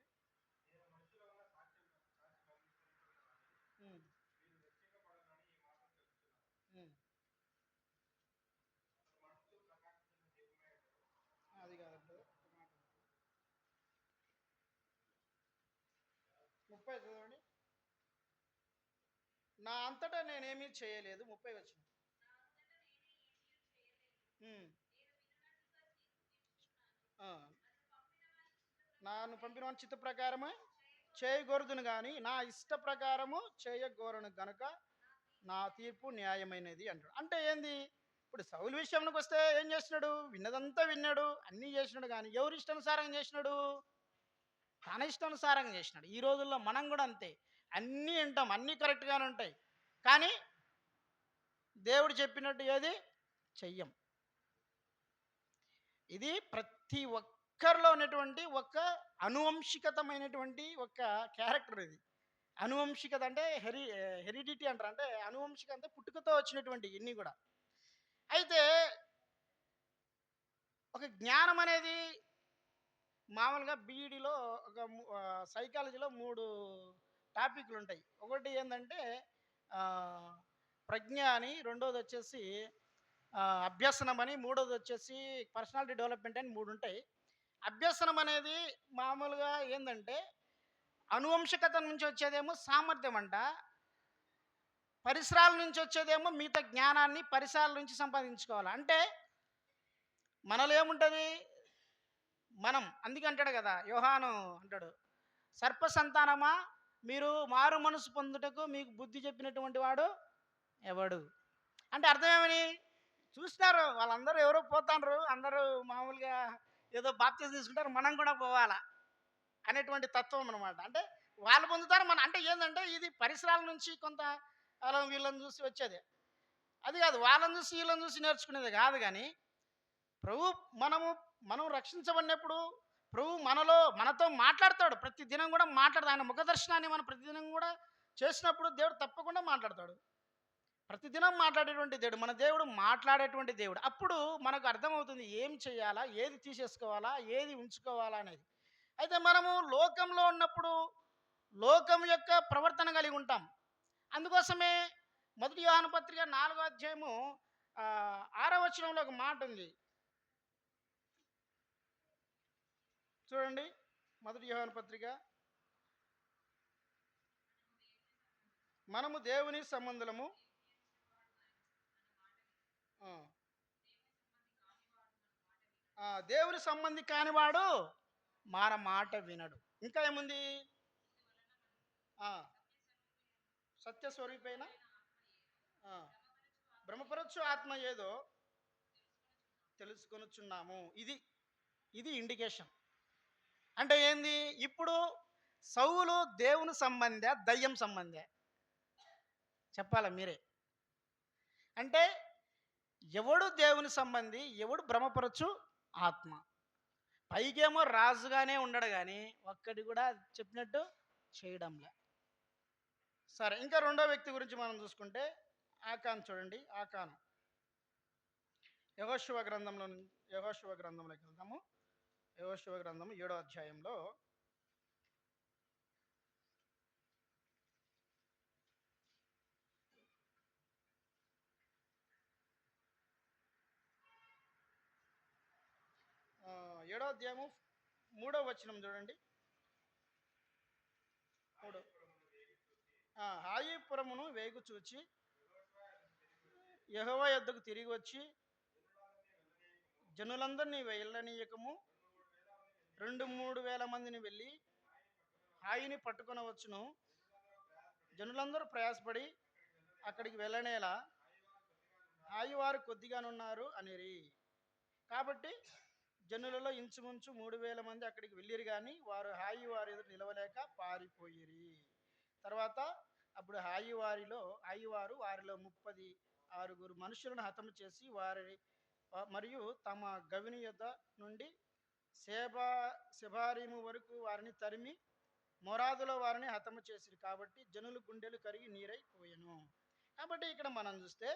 అది కాదండి, 30 చదవండి. నా అంతటా నేనేమీ చేయలేదు. 30 వచ్చిన నన్ను పంపిన వాని చిత్త ప్రకారమే చేయగోరుదును కానీ నా ఇష్ట ప్రకారము చేయగోరను గనుక నా తీర్పు న్యాయమైనది అంటాడు. అంటే ఏంది? ఇప్పుడు సౌలు విషయంలోకి వస్తే ఏం చేసినాడు? విన్నదంతా విన్నాడు, అన్నీ చేసినాడు, కానీ ఎవరి ఇష్టానుసారంగా చేసినాడు? తన ఇష్టానుసారంగా చేసినాడు. ఈ రోజుల్లో మనం కూడా అంతే, అన్నీ వింటాం, అన్నీ కరెక్ట్గానే ఉంటాయి, కానీ దేవుడు చెప్పినట్టు ఏది చెయ్యం. ఇది ప్రతి ఒక్కరిలో ఉన్నటువంటి ఒక అనువంశికతమైనటువంటి ఒక క్యారెక్టర్. ఇది అనువంశికత అంటే హెరిడిటీ అంటారు. అంటే అనువంశిక అంటే పుట్టుకతో వచ్చినటువంటి ఇన్ని కూడా. అయితే ఒక జ్ఞానం అనేది మామూలుగా బీఈడీలో సైకాలజీలో 3 టాపిక్‌లు ఉంటాయి. ఒకటి ఏందంటే ఆహ్, ప్రజ్ఞ అని, రెండోదొచ్చేసి అభ్యసనం అని, మూడోదొచ్చేసి పర్సనాలిటీ డెవలప్‌మెంట్ అని 3 ఉంటాయి. అభ్యసనం అనేది మామూలుగా ఏందంటే అనువంశికత నుంచి వచ్చేదేమో సామర్థ్యం అంట. పరిసరాల నుంచి వచ్చేదేమో మిగతా జ్ఞానాన్ని పరిసరాల నుంచి సంపాదించుకోవాలి. అంటే మనలో ఏముంటది? మనం అందుకే అంటాడు కదా! యోహాను అంటాడు, "సర్ప సంతానమా, మీరు మారు మనసు పొందుటకు మీకు బుద్ధి చెప్పినటువంటి వాడు ఎవడు?" అంటే అర్థమేమని? చూసినారు వాళ్ళందరూ ఎవరో పోతాండ్రు. అందరూ మామూలుగా ఏదో బాప్తిసం తీసుకుంటారు. మనం కూడా పోవాలా అనేటువంటి తత్వం అనమాట. అంటే వాళ్ళు పొందుతారు. అంటే ఏందంటే ఇది పరిసరాల నుంచి కొంత అలా వీళ్ళని చూసి వచ్చేదే. అది కాదు. వాళ్ళని చూసి, వీళ్ళని చూసి నేర్చుకునేది కాదు గానీ, ప్రభు మనము మనం రక్షించబడినప్పుడు ప్రభు మనతో మాట్లాడతాడు. ప్రతి దినం కూడా మాట్లాడతాడు. ఆయన ముఖ దర్శనాన్ని మనం ప్రతిదినం కూడా చేసినప్పుడు దేవుడు తప్పకుండా మాట్లాడతాడు. ప్రతిదినం మాట్లాడేటువంటి దేవుడు. మన దేవుడు మాట్లాడేటువంటి దేవుడు. అప్పుడు మనకు అర్థమవుతుంది ఏం చేయాలా? ఏది తీసేసుకోవాలా? ఏది ఉంచుకోవాలా అనేది. అయితే మనము లోకంలో ఉన్నప్పుడు లోకం యొక్క ప్రవర్తన కలిగి ఉంటాం. అందుకోసమే మొదటి యోహాను పత్రిక 4వ అధ్యాయము 6వ వచనంలో ఒక మాట ఉంది. చూడండి. మొదటి యోహాను పత్రిక, మనము దేవుని సంబంధులము. ఆ, దేవుని సంబంధి కానివాడు మన మాట వినడు. ఇంకా ఏముంది? ఆ, సత్యస్వరూపైన ఆ, భ్రమపరచు ఆత్మ ఏదో తెలుసుకొనుచున్నాము. ఇది ఇది ఇండికేషన్. అంటే ఏంది? ఇప్పుడు సౌలు దేవుని సంబంధ, దయ్యం సంబంధ? చెప్పాలా మీరే. అంటే ఎవడు దేవుని సంబంధి, ఎవడు భ్రమపరచు ఆత్మ. పైకేమో రాజుగానే ఉండడు కానీ ఒక్కటి కూడా చెప్పినట్టు చేయడంలే. సరే, ఇంకా రెండో వ్యక్తి గురించి మనం చూసుకుంటే ఆకాన్ చూడండి. ఆకాను యెహోషువ గ్రంథంలోకి వెళ్దాము. యెహోషువ గ్రంథము 7వ అధ్యాయంలో 7వ అధ్యాయము 3వ వచనం చూడండి. 3 హాయిపురమును వేగు చూచి యెహోవా యొద్దకు తిరిగి వచ్చి జనులందరినీ వెళ్ళనీయకము, 2-3 వేల మందిని వెళ్ళి హాయిని పట్టుకొనవచ్చును. జనులందరూ ప్రయాసపడి అక్కడికి వెళ్ళనేలా హాయి వారు కొద్దిగానున్నారు అనిరి. కాబట్టి జనులలో ఇంచుమించు 3,000 మంది అక్కడికి వెళ్ళిరు కానీ వారు హాయి వారి ఎదురు నిలవలేక పారిపోయిరి. తర్వాత అప్పుడు హాయి వారు వారిలో 36 మనుషులను హతము చేసి మరియు తమ గవిని యొద్ద నుండి సెబారీము వరకు వారిని తరిమి మొరాదులో వారిని హతము చేసిరు. కాబట్టి జనులు గుండెలు కరిగి నీరైపోయెను. కాబట్టి ఇక్కడ మనం చూస్తే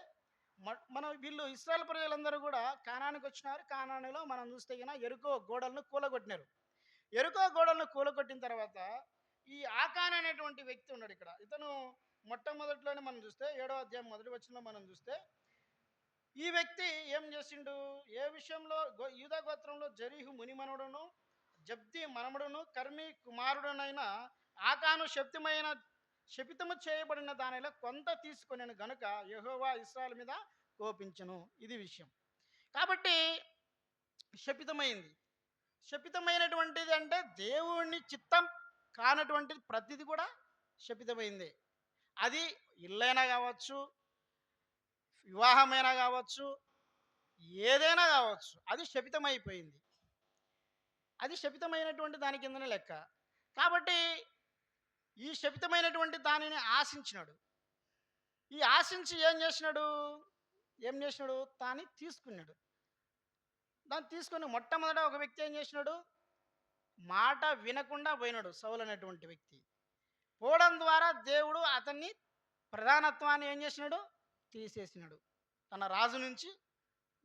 మనం వీళ్ళు ఇశ్రాయేలు ప్రజలందరూ కూడా కానానికి వచ్చినారు. కానానులో మనం చూస్తే కన్నా ఎరుకో గోడలను కూలగొట్టినారు. ఎరుకో గోడలను కూలగొట్టిన తర్వాత ఈ ఆకాన్ అనేటువంటి వ్యక్తి ఉన్నాడు ఇక్కడ. ఇతను మొట్టమొదటిలోనే మనం చూస్తే 7వ అధ్యాయం మొదటి వచనంలో మనం చూస్తే ఈ వ్యక్తి ఏం చేసిండు? ఏ విషయంలో యూదా గోత్రంలో జరీహు మునిమనుడును జబ్ది మనముడును కర్మి కుమారుడునైన ఆకాను శపితము చేయబడిన దానిలో కొంత తీసుకొనెను గనుక యెహోవా ఇశ్రాయేలు మీద కోపించెను. ఇది విషయం. కాబట్టి శపితమైంది. శపితమైనటువంటిది అంటే దేవుని చిత్తం కానటువంటిది ప్రతిది కూడా శపితమైందే. అది ఇల్లైనా కావచ్చు, వివాహమైనా కావచ్చు, ఏదైనా కావచ్చు, అది శపితమైపోయింది. అది శపితమైనటువంటి దాని కిందనే లెక్క. కాబట్టి ఈ శపితమైనటువంటి దానిని ఆశించినాడు. ఈ ఆశించి ఏం చేసినాడు? దాన్ని తీసుకున్నాడు. దాన్ని తీసుకొని మొట్టమొదట ఒక వ్యక్తి ఏం చేసినాడు? మాట వినకుండా పోయినాడు. సౌలు అనేటువంటి వ్యక్తి పోవడం ద్వారా దేవుడు అతన్ని ప్రధానత్వాన్ని ఏం చేసినాడు? తీసేసినాడు. తన రాజు నుంచి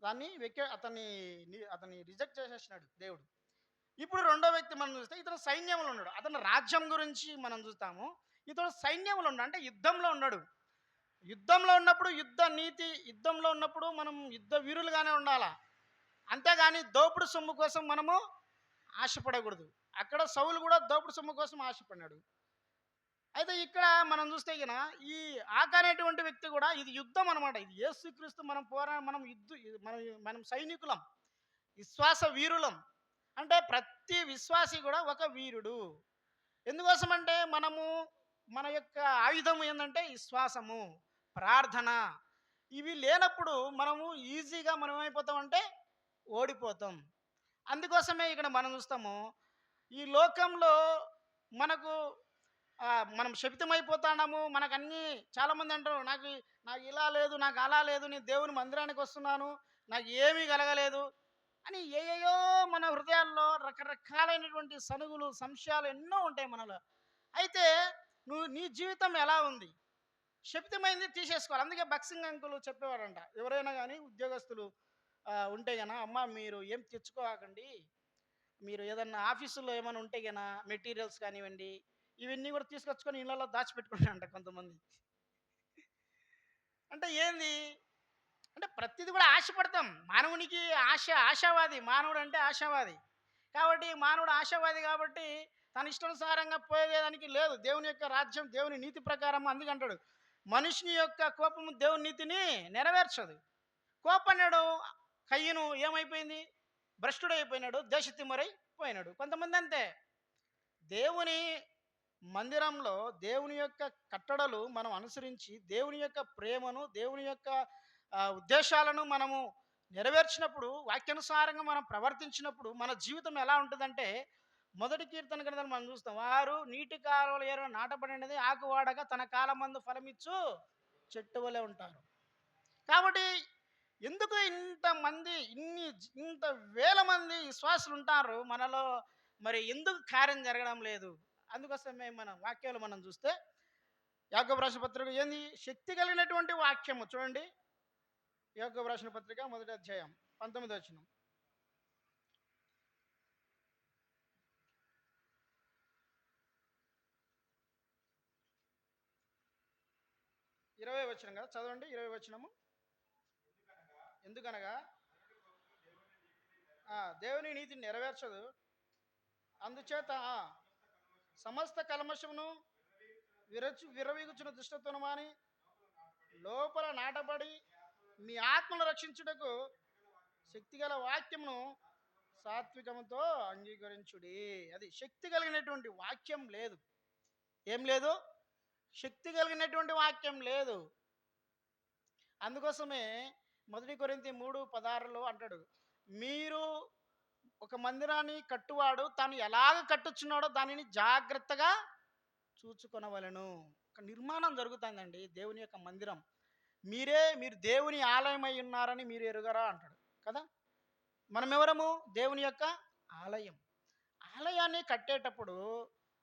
దాన్ని అతన్ని రిజెక్ట్ చేసేసినాడు దేవుడు. ఇప్పుడు రెండో వ్యక్తి మనం చూస్తే ఇతను సైన్యంలో ఉన్నాడు. అతను రాజ్యం గురించి మనం చూస్తాము. ఇతడు సైన్యంలో ఉన్నాడు, అంటే యుద్ధంలో ఉన్నాడు. యుద్ధంలో ఉన్నప్పుడు యుద్ధ నీతి, యుద్ధంలో ఉన్నప్పుడు మనం యుద్ధ వీరులుగానే ఉండాలా. అంతేగాని దోపుడు సొమ్ము కోసం మనము ఆశపడకూడదు. అక్కడ సౌలు కూడా దోపుడు సొమ్ము కోసం ఆశపడినాడు. అయితే ఇక్కడ మనం చూస్తే గిన ఈ అనేటువంటి వ్యక్తి కూడా ఇది యుద్ధం అనమాట. ఇది యేసుక్రీస్తు మనం మనం మనం సైనికులం, విశ్వాస వీరులం. అంటే ప్రతి విశ్వాసి కూడా ఒక వీరుడు. ఎందుకోసమంటే మన యొక్క ఆయుధం ఏంటంటే విశ్వాసము, ప్రార్థన. ఇవి లేనప్పుడు మనము ఈజీగా మనం ఏమైపోతామంటే ఓడిపోతాం. అందుకోసమే ఇక్కడ మనం చూస్తాము, ఈ లోకంలో మనకు మనం శపితమైపోతున్నాము. మనకు అన్నీ చాలామంది అంటారు, నాకు నాకు ఇలా లేదు, నాకు అలా లేదు, నేను దేవుని మందిరానికి వస్తున్నాను, నాకు ఏమీ కలగలేదు అని ఏయో మన హృదయాల్లో రకరకాలైనటువంటి సనుగులు, సంశయాలు ఎన్నో ఉంటాయి మనలో. అయితే నీ జీవితం ఎలా ఉంది? శపితమైంది తీసేసుకోవాలి. అందుకే బక్సింగ్ అంకులు చెప్పేవాడంట, ఎవరైనా కానీ ఉద్యోగస్తులు ఉంటే గన, అమ్మ మీరు ఏం తెచ్చుకోకండి, మీరు ఏదన్నా ఆఫీసులో ఏమైనా ఉంటే గన మెటీరియల్స్ కానివ్వండి, ఇవన్నీ కూడా తీసుకొచ్చుకొని ఇళ్ళలో దాచిపెట్టుకుంటారంట కొంతమంది. అంటే ఏంది అంటే ప్రతిది కూడా ఆశపడతాం. మానవునికి ఆశావాది. మానవుడు అంటే ఆశావాది. కాబట్టి మానవుడు ఆశావాది కాబట్టి తన ఇష్టానుసారంగా పోయేదానికి లేదు. దేవుని యొక్క రాజ్యం దేవుని నీతి ప్రకారం అందుకంటాడు, మనుషుని యొక్క కోపము దేవుని నీతిని నెరవేర్చదు. కోపన్నాడు కయ్యను ఏమైపోయింది? భ్రష్టుడైపోయినాడు, దేశతిమ్మరై పోయినాడు. కొంతమంది అంతే. దేవుని మందిరంలో దేవుని యొక్క కట్టడలు మనం అనుసరించి దేవుని యొక్క ప్రేమను, దేవుని యొక్క ఉద్దేశాలను మనము నెరవేర్చినప్పుడు, వాక్యానుసారంగా మనం ప్రవర్తించినప్పుడు మన జీవితం ఎలా ఉంటుందంటే, మొదటి కీర్తన గ్రంథాలు మనం చూస్తాం, వారు నీటి కాలువల ఏరున నాటబడినది ఆకువాడగా తన కాలమందు ఫలమిచ్చు చెట్టు వలె ఉంటారు. కాబట్టి ఎందుకు ఇంతమంది ఇంత వేల మంది విశ్వాసులు ఉంటారు మనలో, మరి ఎందుకు కార్యం జరగడం లేదు? అందుకోసమే మన వాక్యాలు మనం చూస్తే యాకోబు రాసిన పత్రిక ఏంది? శక్తి కలిగినటువంటి వాక్యము చూడండి. యాకోబు రాసిన పత్రిక 1వ అధ్యాయం 19వ వచనం. 20వ వచనం కదా, చదవండి. 20వ వచనము. ఎందుకనగా దేవుని నీతిని నెరవేర్చదు, అందుచేత సమస్త కల్మషమును విరవీగుచున్న దుష్టత్వము మాని లోపల నాటబడి మీ ఆత్మను రక్షించుటకు శక్తిగల వాక్యమును సాత్వికముతో అంగీకరించుడి. అది శక్తి కలిగినటువంటి వాక్యం లేదు. ఏం లేదు? శక్తి కలిగినటువంటి వాక్యం లేదు. అందుకోసమే 1 కొరింథీ 3:16 అంటాడు, మీరు ఒక మందిరాన్ని కట్టువాడు తాను ఎలాగ కట్టుచున్నాడో దానిని జాగ్రత్తగా చూచుకొనవలెను. ఒక నిర్మాణం జరుగుతుందండి దేవుని యొక్క మందిరం. మీరు దేవుని ఆలయమై ఉన్నారని మీరు ఎరుగరా అంటాడు కదా. మనం ఎవరము? దేవుని యొక్క ఆలయం. ఆలయాన్ని కట్టేటప్పుడు,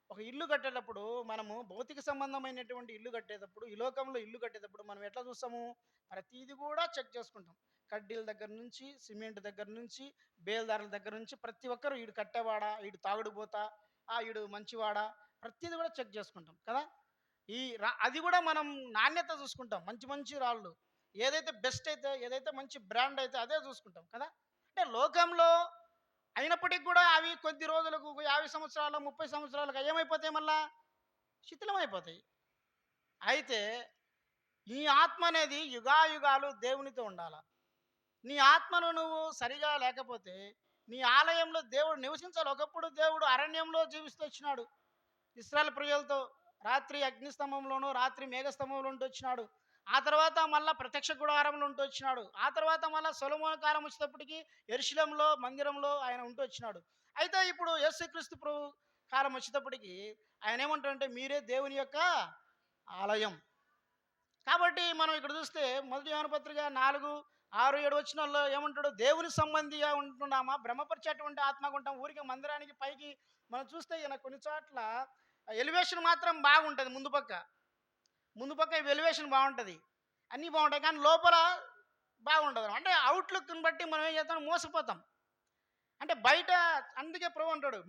ఒక ఇల్లు కట్టేటప్పుడు, మనము భౌతిక సంబంధమైనటువంటి ఇల్లు కట్టేటప్పుడు, ఈ లోకంలో ఇల్లు కట్టేటప్పుడు మనం ఎట్లా చూస్తాము? ప్రతిదీ కూడా చెక్ చేసుకుంటాం. కడ్డీల దగ్గర నుంచి, సిమెంట్ దగ్గర నుంచి, బేల్దారుల దగ్గర నుంచి ప్రతి ఒక్కరు ఈడు కట్టేవాడా, ఈడు తాగుడుపోతా, ఈడు మంచివాడా, ప్రతిదీ కూడా చెక్ చేసుకుంటాం కదా. అది కూడా మనం నాణ్యత చూసుకుంటాం. మంచి మంచి రాళ్ళు, ఏదైతే బెస్ట్ అయితే, ఏదైతే మంచి బ్రాండ్ అయితే అదే చూసుకుంటాం కదా. అంటే లోకంలో అయినప్పటికీ కూడా అవి కొద్ది రోజులకు, 50 సంవత్సరాలు 30 సంవత్సరాలకు ఏమైపోతాయి? మళ్ళా శిథిలమైపోతాయి. అయితే నీ ఆత్మ అనేది యుగాయుగాలు దేవునితో ఉండాల. నీ ఆత్మను నువ్వు సరిగా లేకపోతే నీ ఆలయంలో దేవుడు నివసించాలి. ఒకప్పుడు దేవుడు అరణ్యంలో జీవిస్తూ వచ్చినాడు ఇశ్రాయేలు ప్రజలతో. రాత్రి అగ్నిస్తంభంలోనూ, రాత్రి మేఘస్తంభంలో ఉంటూ వచ్చినాడు. ఆ తర్వాత మళ్ళీ ప్రత్యక్ష గుడారంలో ఉంటూ వచ్చినాడు. ఆ తర్వాత మళ్ళీ సొలొమోను కాలం వచ్చేటప్పటికి యెరూషలేములో మందిరంలో ఆయన ఉంటూ వచ్చినాడు. అయితే ఇప్పుడు యేసుక్రీస్తు ప్రభు కాలం వచ్చేటప్పటికి ఆయన ఏమంటాడంటే, మీరే దేవుని యొక్క ఆలయం. కాబట్టి మనం ఇక్కడ చూస్తే 1 యోహాను పత్రిక 4, 6, 7 వచనాల్లో ఏమంటాడు? దేవుని సంబంధిగా ఉంటున్నామా? భ్రమపరిచేటువంటి ఆత్మగా ఉంటాం. ఊరికి మందిరానికి పైకి మనం చూస్తే కొన్ని చోట్ల ఎలివేషన్ మాత్రం బాగుంటుంది. ముందు పక్క ఎలివేషన్ బాగుంటుంది, అన్నీ బాగుంటాయి, కానీ లోపల బాగుండదు. అంటే అవుట్లుక్ని బట్టి మనం ఏం చేస్తాం? మోసపోతాం. అంటే బయట అందుకే ప్రభు అంటాడు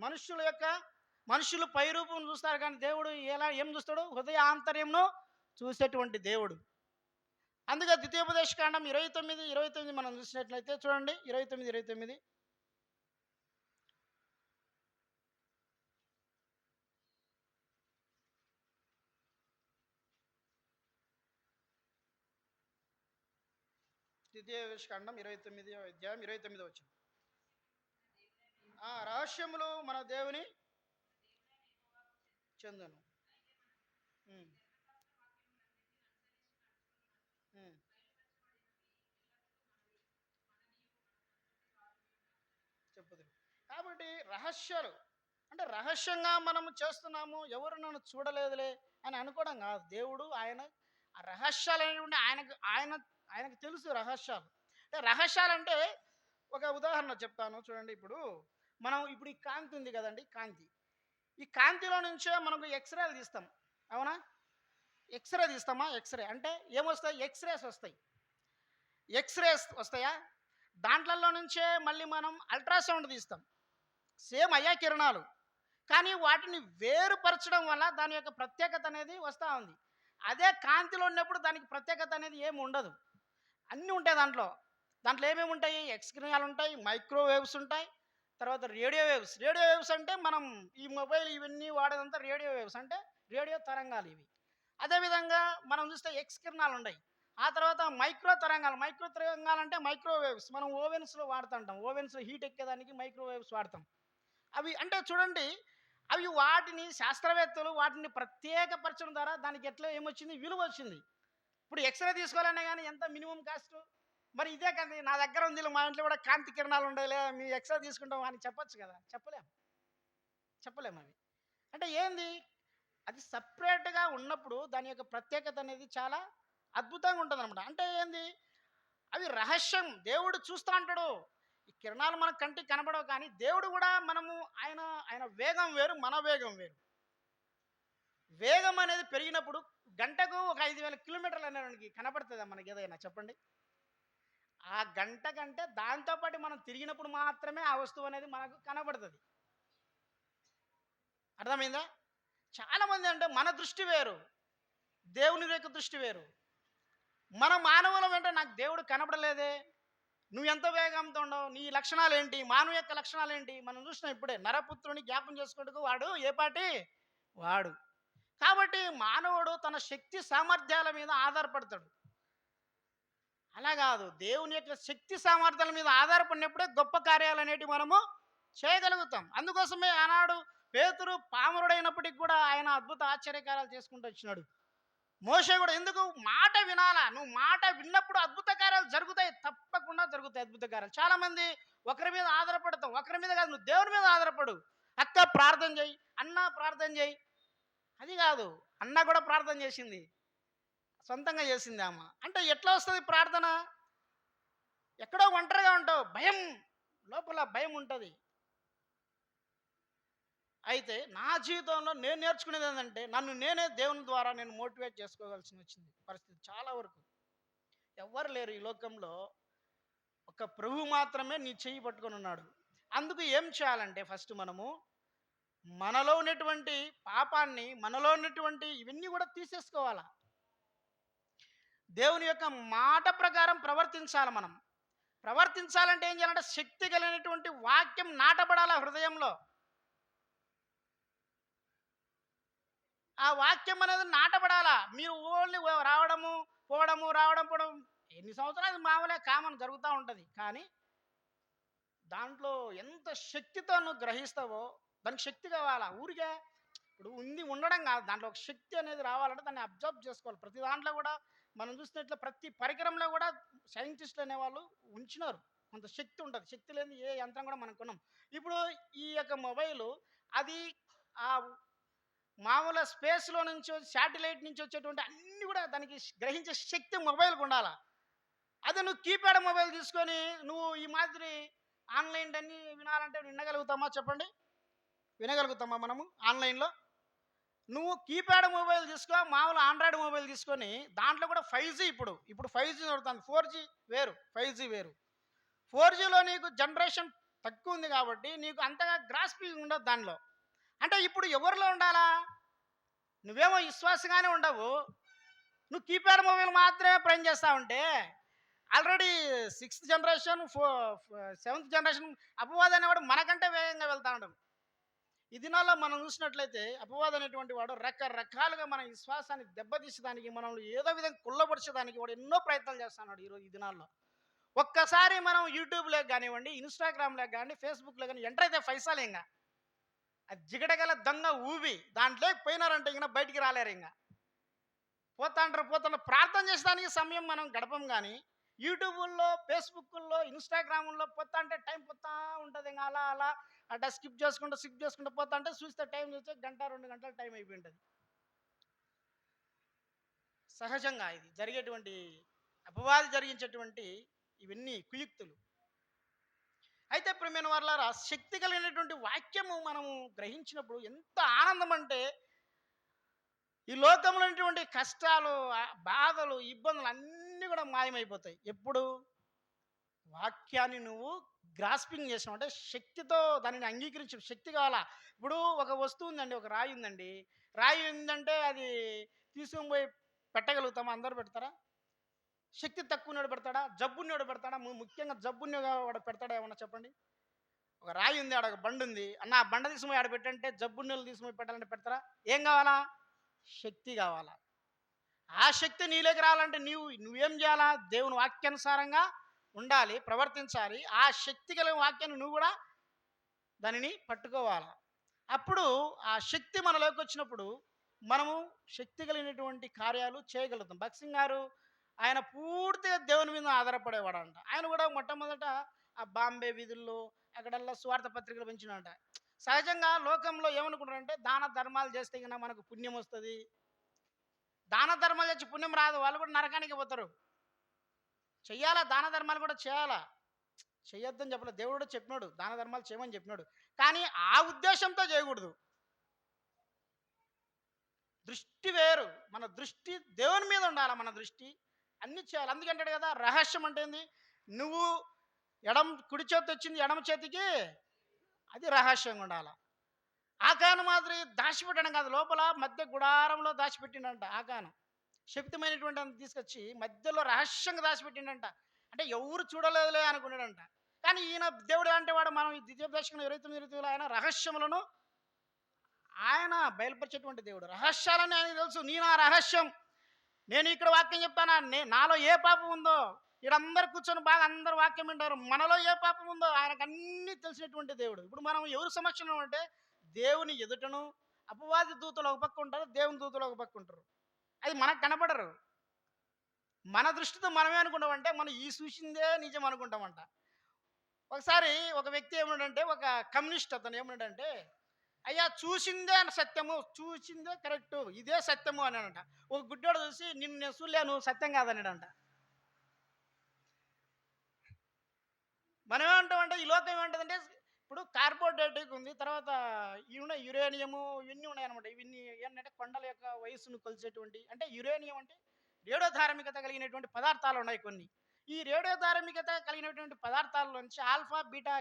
మనుషులు పై రూపం చూస్తారు కానీ దేవుడు ఏం చూస్తాడు? హృదయ ఆంతర్యంను చూసేటువంటి దేవుడు. అందుకే ద్వితీయోపదేశ కాండం 29 మనం చూసినట్లయితే చూడండి, 29. ద్వితీయోపదేశ కాండం 29వ అధ్యాయం 29 వచ్చింది. రహస్యములు మన దేవుని చెందును. చెప్పుదు. కాబట్టి రహస్యాలు అంటే రహస్యంగా మనము చేస్తున్నాము, ఎవరు నన్ను చూడలేదులే అని అనుకోవడం కాదు. దేవుడు ఆయన ఆ రహస్యాలు అనేటువంటి ఆయనకు తెలుసు రహస్యాలు. అంటే రహస్యాలంటే ఒక ఉదాహరణ చెప్తాను చూడండి. ఇప్పుడు ఈ కాంతి ఉంది కదండి, ఈ కాంతిలో నుంచే మనకు ఎక్స్రేలు తీస్తాం, అవునా? ఎక్స్రే తీస్తామా? ఎక్స్రే అంటే ఏమొస్తాయి? ఎక్స్రేస్ వస్తాయా? దాంట్లలో నుంచే మళ్ళీ మనం అల్ట్రాసౌండ్ తీస్తాం, సేమ్ అయ్యా కిరణాలు. కానీ వాటిని వేరుపరచడం వల్ల దాని యొక్క ప్రత్యేకత అనేది వస్తూ ఉంది. అదే కాంతిలో ఉన్నప్పుడు దానికి ప్రత్యేకత అనేది ఏమి ఉండదు, అన్నీ ఉంటాయి దాంట్లో ఏమేమి ఉంటాయి? ఎక్స్ కిరణాలు ఉంటాయి, మైక్రోవేవ్స్ ఉంటాయి, తర్వాత రేడియో వేవ్స్ అంటే మనం ఈ మొబైల్ ఇవన్నీ వాడేదంతా రేడియో వేవ్స్ అంటే రేడియో తరంగాలు ఇవి. అదేవిధంగా మనం చూస్తే ఎక్స్ కిరణాలు ఉన్నాయి, ఆ తర్వాత మైక్రో తరంగాలు అంటే మైక్రోవేవ్స్ మనం ఓవెన్స్లో వాడుతుంటాం, ఓవెన్స్లో హీట్ ఎక్కేదానికి మైక్రోవేవ్స్ వాడతాం. అవి అంటే చూడండి, అవి వాటిని శాస్త్రవేత్తలు వాటిని ప్రత్యేకపరచడం ద్వారా దానికి ఎట్లా ఏమొచ్చింది? విలువ వచ్చింది. ఇప్పుడు ఎక్స్రే తీసుకోవాలనే కానీ ఎంత మినిమం కాస్ట్? మరి ఇదే కదా నా దగ్గర ఉంది, మా ఇంట్లో కూడా కాంతి కిరణాలు ఉండేలే, మీ ఎక్స్రే తీసుకుంటాం అని చెప్పొచ్చు కదా, చెప్పలేము అవి. అంటే ఏంది? అది సపరేట్గా ఉన్నప్పుడు దాని యొక్క ప్రత్యేకత అనేది చాలా అద్భుతంగా ఉంటుంది అనమాట. అంటే ఏంది? అవి రహస్యం, దేవుడు చూస్తూ ఉంటాడు. ఈ కిరణాలు మన కంటికి కనబడవు, కానీ దేవుడు కూడా ఆయన వేగం వేరు, మన వేగం వేరు. వేగం అనేది పెరిగినప్పుడు గంటకు ఒక 5,000 కిలోమీటర్లు అనేవానికి కనబడుతుందా మనకి ఏదైనా? చెప్పండి. ఆ గంట కంటే దాంతోపాటు మనం తిరిగినప్పుడు మాత్రమే ఆ వస్తువు అనేది మనకు కనబడుతుంది. అర్థమైందా? చాలామంది అంటే మన దృష్టి వేరు, దేవుని యొక్క దృష్టి వేరు. మన మానవుల వెంట నాకు దేవుడు కనబడలేదే, నువ్వు ఎంత వేగంతో ఉండవు, నీ లక్షణాలు ఏంటి, మానవ యొక్క లక్షణాలు ఏంటి? మనం చూసినాం ఇప్పుడే, నరపుత్రుని జ్ఞాపం చేసుకుంటూ వాడు ఏ పాటి వాడు. కాబట్టి మానవుడు తన శక్తి సామర్థ్యాల మీద ఆధారపడతాడు. అలా కాదు, దేవుని యొక్క శక్తి సామర్థ్యాల మీద ఆధారపడినప్పుడే గొప్ప కార్యాలు అనేటివి మనము చేయగలుగుతాం. అందుకోసమే ఆనాడు పేతురు పామరుడైనప్పటికి కూడా ఆయన అద్భుత ఆశ్చర్యకార్యాలు చేసుకుంటూ వచ్చినాడు. మోషే కూడా ఎందుకు? మాట వినాలా, నువ్వు మాట విన్నప్పుడు అద్భుత కార్యాలు జరుగుతాయి, తప్పకుండా జరుగుతాయి అద్భుత కార్యాలు. చాలామంది ఒకరి మీద ఆధారపడతాం, ఒకరి మీద కాదు, నువ్వు దేవుని మీద ఆధారపడు. అక్క ప్రార్థన చేయి, అన్న ప్రార్థన చేయి, అది కాదు, అన్న కూడా ప్రార్థన చేసింది, సొంతంగా చేసింది అమ్మ. అంటే ఎట్లా వస్తుంది ప్రార్థన? ఎక్కడో ఒంటరిగా ఉంటావు, లోపల భయం ఉంటుంది. అయితే నా జీవితంలో నేను నేర్చుకునేది ఏంటంటే, నన్ను నేనే దేవుని ద్వారా నేను మోటివేట్ చేసుకోవాల్సి వచ్చింది పరిస్థితి. చాలా వరకు ఎవ్వరు లేరు ఈ లోకంలో, ఒక ప్రభు మాత్రమే నీ చెయ్యి పట్టుకొని ఉన్నాడు. అందుకు ఏం చేయాలంటే, ఫస్ట్ మనలో ఉన్నటువంటి పాపాన్ని, మనలో ఉన్నటువంటి ఇవన్నీ కూడా తీసేసుకోవాలా. దేవుని యొక్క మాట ప్రకారం ప్రవర్తించాలి. మనం ప్రవర్తించాలంటే ఏం చేయాలంటే, శక్తి కలిగినటువంటి వాక్యం నాటబడాల హృదయంలో. ఆ వాక్యం అనేది నాటబడాలా. మీరు ఓన్లీ రావడము పోవడం ఎన్ని సంవత్సరాలు మామూలే, కామన్ జరుగుతూ ఉంటుంది. కానీ దాంట్లో ఎంత శక్తితో నువ్వు గ్రహిస్తావో, దానికి శక్తి కావాలా. ఊరికే ఇప్పుడు ఉండడం కాదు, దాంట్లో ఒక శక్తి అనేది రావాలంటే దాన్ని అబ్జర్వ్ చేసుకోవాలి. ప్రతి దాంట్లో కూడా మనం చూసినట్లు ప్రతి పరికరంలో కూడా సైంటిస్టులు అనేవాళ్ళు ఉంచినారు, కొంత శక్తి ఉంటుంది. శక్తి లేని ఏ యంత్రం కూడా మనం కొన్నాం. ఇప్పుడు ఈ యొక్క మొబైలు అది ఆ మామూలు స్పేస్లో నుంచి శాటిలైట్ నుంచి వచ్చేటువంటి అన్నీ కూడా దానికి గ్రహించే శక్తి మొబైల్కి ఉండాలా. అదే నువ్వు కీప్యాడ్ మొబైల్ తీసుకొని నువ్వు ఈ మాదిరి ఆన్లైన్ అన్నీ వినాలంటే వినగలుగుతామా? చెప్పండి, వినగలుగుతామా మనము ఆన్లైన్లో? నువ్వు కీప్యాడ్ మొబైల్ తీసుకో, మామూలు ఆండ్రాయిడ్ మొబైల్ తీసుకొని దాంట్లో కూడా 5G ఇప్పుడు 5G దొరుకుతుంది. 4G వేరు, 5G వేరు. 4Gలో నీకు జనరేషన్ తక్కువ ఉంది కాబట్టి నీకు అంతగా గ్రాస్పింగ్ ఉండదు దానిలో. అంటే ఇప్పుడు ఎవరిలో ఉండాలా? నువ్వేమో విశ్వాసంగానే ఉండవు. నువ్వు కీప్యాడ్ మొబైల్ మాత్రమే ప్రయం చేస్తా ఉంటే already sixth generation seventh generation అపవాది అనేవాడు మనకంటే వేగంగా వెళ్తా ఉంటాడు. ఈ దినాల్లో మనం చూసినట్లయితే అపవాది అనేటువంటి వాడు రకరకాలుగా మన విశ్వాసాన్ని దెబ్బతీసేదానికి, మనల్ని ఏదో విధంగా కుళ్ళపరిచేదానికి వాడు ఎన్నో ప్రయత్నాలు చేస్తున్నాడు ఈరోజు ఈ దినాల్లో. ఒక్కసారి మనం యూట్యూబ్లోకి కానివ్వండి, ఇన్స్టాగ్రామ్లోకి కానీ, ఫేస్బుక్లో కానీ ఎంటర్ అయితే పైసలు ఇంకా అది జిగటగల దొంగ ఊబి దాంట్లోకి పోయినారంటే ఇంకా బయటికి రాలేరు. ఇంకా పోతాంటారు ప్రార్థన చేసేదానికి సమయం మనం గడపం. కానీ యూట్యూబుల్లో, ఫేస్బుక్ల్లో, ఇన్స్టాగ్రాముల్లో పోతా అంటే టైం పోతా ఉంటుంది. ఇంకా అలా అలా అట్లా స్కిప్ చేసుకుంటూ పోతా అంటే చూస్తే టైం చూస్తే గంట 2 గంటలు టైం అయిపోయి ఉంటుంది. సహజంగా ఇది జరిగేటువంటి అపవాది జరిగించేటువంటి ఇవన్నీ కుయుక్తులు. అయితే ప్రియమైన వారలారా, శక్తి కలిగినటువంటి వాక్యము మనము గ్రహించినప్పుడు ఎంత ఆనందం అంటే ఈ లోకంలో ఉన్నటువంటి కష్టాలు, బాధలు, ఇబ్బందులు అన్నీ కూడా మాయమైపోతాయి. ఎప్పుడు వాక్యాన్ని నువ్వు గ్రాస్పింగ్ చేసావు అంటే శక్తితో దానిని అంగీకరించిన శక్తి కావాలా. ఇప్పుడు ఒక వస్తువు ఉందండి, ఒక రాయి ఉందండి. రాయి ఉందంటే అది తీసుకొని పోయి పెట్టగలుగుతామా? అందరూ పెడతారా? శక్తి తక్కువనోడు పెడతాడా? జబ్బున్నోడు పెడతాడా? ముఖ్యంగా జబ్బున్న వాడు పెడతాడా? ఏమన్నా చెప్పండి. ఒక రాయి ఉంది, ఆడ ఒక బండి ఉంది అన్న, ఆ బండ తీసుకుపోయి ఆడ పెట్టంటే జబ్బున్నోళ్ళు తీసుకుపోయి పెట్టాలంటే పెడతారా? ఏం కావాలా? శక్తి కావాలా. ఆ శక్తి నీలోకి రావాలంటే నువ్వేం చేయాలా? దేవుని వాక్యానుసారంగా ఉండాలి, ప్రవర్తించాలి. ఆ శక్తి కలిగిన వాక్యాన్ని నువ్వు కూడా దానిని పట్టుకోవాలా. అప్పుడు ఆ శక్తి మనలోకి వచ్చినప్పుడు మనము శక్తి కలిగినటువంటి కార్యాలు చేయగలుగుతాం. భగత్ సింగ్ గారు ఆయన పూర్తిగా దేవుని మీద ఆధారపడేవాడంట. ఆయన కూడా మొట్టమొదట ఆ బాంబే వీధుల్లో అక్కడల్లా స్వార్థ పత్రికలు పెంచినంట. సహజంగా లోకంలో ఏమనుకుంటారంటే దాన ధర్మాలు చేస్తే కన్నా మనకు పుణ్యం వస్తుంది. దాన ధర్మాలు చేసి పుణ్యం రాదు, వాళ్ళు కూడా నరకానికి పోతారు. చెయ్యాలా, దాన ధర్మాలు కూడా చేయాలా, చెయ్యొద్దని చెప్పలేదు. దేవుడు కూడా చెప్పినాడు దాన ధర్మాలు చేయమని చెప్పినాడు. కానీ ఆ ఉద్దేశంతో చేయకూడదు. దృష్టి వేరు. మన దృష్టి దేవుని మీద ఉండాలి. మన దృష్టి అన్ని చేయాలి. అందుకంటాడు కదా, రహస్యం అంటే ఏంది? నువ్వు కుడి చేతి వచ్చింది ఎడమ చేతికి, అది రహస్యంగా ఉండాలి. ఆకాను మాదిరి దాచిపెట్టడం కాదు, లోపల మధ్య గుడారంలో దాచిపెట్టిండంట. ఆకాను శక్తిమైనటువంటి అంత తీసుకొచ్చి మధ్యలో రహస్యంగా దాచిపెట్టిండంట. అంటే ఎవరు చూడలేదులే అనుకున్నాడంట. కానీ ఈయన దేవుడు అంటే వాడు, మనం ఈ ద్వితీయోపదేశం 29 ఆయన రహస్యములను ఆయన బయలుపరిచేటువంటి దేవుడు. రహస్యాలని ఆయన తెలుసు. నేను ఆ రహస్యం, నేను ఇక్కడ వాక్యం చెప్తానా, నాలో ఏ పాపం ఉందో, వీళ్ళందరూ కూర్చొని బాగా అందరూ వాక్యం వింటారు, మనలో ఏ పాపం ఉందో ఆయనకు అన్నీ తెలిసినటువంటి దేవుడు. ఇప్పుడు మనం ఎవరి సమక్షంలో అంటే దేవుని ఎదుటను అపవాది దూతలు ఒక పక్క ఉంటారు, దేవుని దూతలు ఒక పక్క ఉంటారు. అది మనకు కనపడరు. మన దృష్టితో మనమే అనుకుంటామంటే మనం ఈ చూసిందే నిజం అనుకుంటామంట. ఒకసారి ఒక వ్యక్తి ఏమన్నాడంటే, ఒక కమ్యూనిస్ట్ అతను ఏమన్నాడంటే, అయ్యా చూసిందే సత్యము, చూసిందే కరెక్టు, ఇదే సత్యము అన్నాడంట. ఒక గుడ్డోడు చూసి నిన్ను నేను చూడలేను, సత్యం కాదన్నాడంట. మనం ఏమంటామంటే ఈ లోకం ఏమంటుందంటే, ఇప్పుడు కార్బోహైడ్రేట్ ఉంది, తర్వాత యురేనియము, ఇవన్నీ ఉన్నాయన్నమాట. ఇవన్నీ ఏంటంటే కొండల యొక్క వయస్సును కొలిచేటువంటి, అంటే యురేనియం అంటే రేడియో ధార్మికత కలిగినటువంటి పదార్థాలు ఉన్నాయి కొన్ని. ఈ రేడియో ధార్మికత కలిగినటువంటి పదార్థాల నుంచి ఆల్ఫా బీటా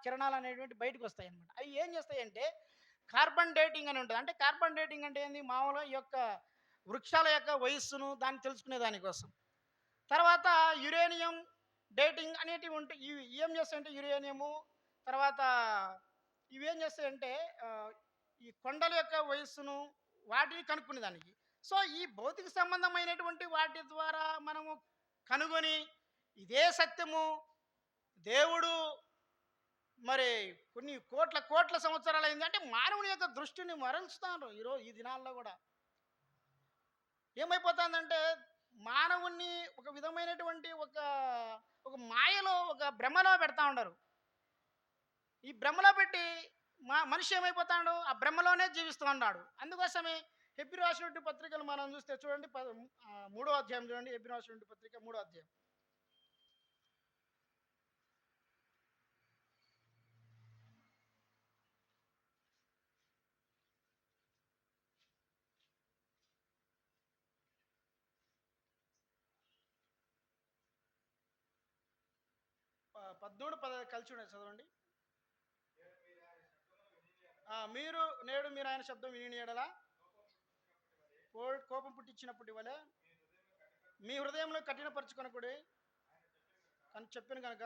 కిరణాలు అనేటువంటి బయటకు వస్తాయి అన్నమాట. అవి ఏం చేస్తాయంటే కార్బన్ డేటింగ్ అని ఉంటుంది. అంటే కార్బన్ డేటింగ్ అంటే ఏంది? మామూలుగా ఈ యొక్క వృక్షాల యొక్క వయస్సును దాన్ని తెలుసుకునే దానికోసం. తర్వాత యురేనియం డేటింగ్ అనేటివి ఉంటాయి. ఇవి ఏం చేస్తాయంటే యురేనియము, తర్వాత ఇవేం చేస్తాయంటే ఆ, ఈ కొండల యొక్క వయస్సును వాటిని కనుక్కునే దానికి. సో ఈ భౌతిక సంబంధమైనటువంటి వాటి ద్వారా మనము కనుగొని ఇదే సత్యము, దేవుడు మరి కొన్ని కోట్ల కోట్ల సంవత్సరాలు అయింది అంటే మానవుని యొక్క దృష్టిని మరల్చుతారు. ఈరోజు ఈ దినాల్లో కూడా ఏమైపోతుందంటే మానవుణ్ణి ఒక విధమైనటువంటి ఒక ఒక మాయలో, ఒక భ్రమలో పెడతా ఉండరు. ఈ భ్రమలో పెట్టి మనిషి ఏమైపోతాడు? ఆ భ్రమలోనే జీవిస్తూ ఉన్నాడు. అందుకోసమే హెబ్రీ రాసినటువంటి పత్రికలు మనం చూస్తే చూడండి, 3వ అధ్యాయం చూడండి. హెబ్రీ రాసినటువంటి పత్రిక 3వ అధ్యాయం. ప 13, 15 కలిసి ఉండే చదవండి. మీరు నేడు మీరు ఆయన శబ్దం విని ఎడలా కోపం పుట్టించినప్పటి వలె మీ హృదయంలో కఠినపరచుకొనకుడి అని చెప్పాను కనుక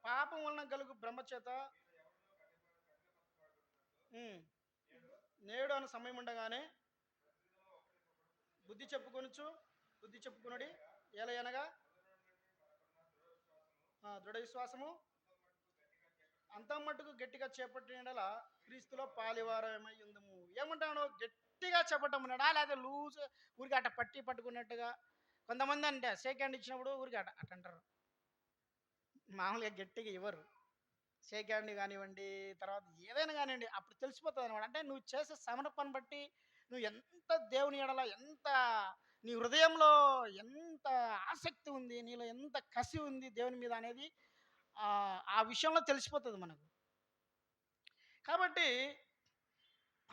పాపం వలన కలుగు బ్రహ్మచేత నేడు అన్న సమయం ఉండగానే బుద్ధి చెప్పుకొనుడి ఎలా అనగా దృఢ విశ్వాసము అంత మట్టుకు గట్టిగా చేపట్టినలా క్రీస్తులో పాలివారమై ఉందము. ఏమంటాను? గట్టిగా చెప్పటమున్నాడా, లేదా లూజ్ ఊరికి అట్ట పట్టుకున్నట్టుగా. కొంతమంది అంటే షేక్ హ్యాండ్ ఇచ్చినప్పుడు ఊరికి అట్ట అంటారు, మామూలుగా గట్టిగా ఇవ్వరు. షేక్ హ్యాండ్ కానివ్వండి, తర్వాత ఏదైనా కానివ్వండి, అప్పుడు తెలిసిపోతుంది అనమాట. అంటే నువ్వు చేసే సమర్పణ బట్టి నువ్వు ఎంత దేవుని ఎడల ఎంత నీ హృదయంలో ఎంత ఆసక్తి ఉంది, నీలో ఎంత కసి ఉంది దేవుని మీద అనేది ఆ విషయంలో తెలిసిపోతుంది మనకు. కాబట్టి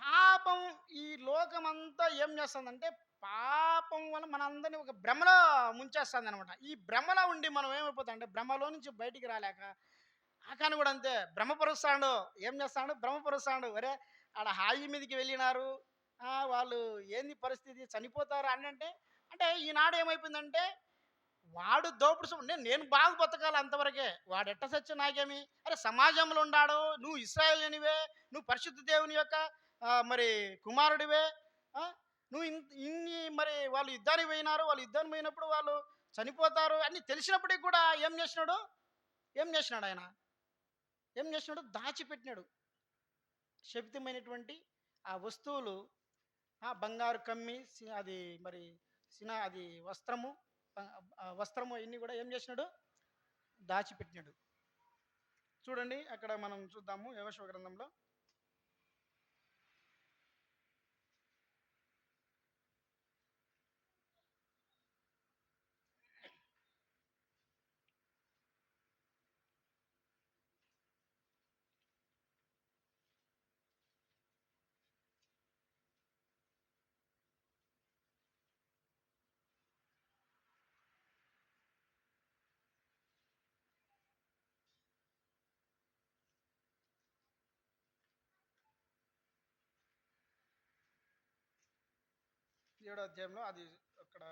పాపం ఈ లోకమంతా ఏం చేస్తుందంటే పాపం వల్ల మనందరినీ ఒక భ్రమలో ముంచేస్తుంది అనమాట. ఈ భ్రమలో ఉండి మనం ఏమైపోతాం అంటే భ్రమలో నుంచి బయటికి రాలేక ఆకాని కూడా అంతే భ్రమపరుస్తాడు. ఏం చేస్తాడు? భ్రమపరుస్తాడు. వరే ఆడ హాయి మీదకి వెళ్ళినారు, వాళ్ళు ఏంది పరిస్థితి, చనిపోతారు అని అంటే ఈనాడు ఏమైపోయిందంటే వాడు దోపుడు నేను బాగా బతకాలి అంతవరకే, వాడు ఎట్ట సత్యం నాకేమి. అరే సమాజంలో ఉన్నాడు, నువ్వు ఇశ్రాయేలునివే, నువ్వు పరిశుద్ధ దేవుని యొక్క మరి కుమారుడివే, నువ్వు ఇన్ని మరి వాళ్ళు యుద్ధానికి పోయినారు, వాళ్ళు యుద్ధానికి పోయినప్పుడు వాళ్ళు చనిపోతారు అన్ని తెలిసినప్పటికీ కూడా ఏం చేసినాడు ఆయన ఏం చేసినాడు? దాచిపెట్టినాడు శపితమైనటువంటి ఆ వస్తువులు, బంగారు కమ్మి, అది మరి అది వస్త్రము ఇన్ని కూడా ఏం చేసినాడు? దాచిపెట్టినాడు. చూడండి అక్కడ మనం చూద్దాము యెహోషువ గ్రంథంలో ఏడో అధ్యాయంలో అది అక్కడ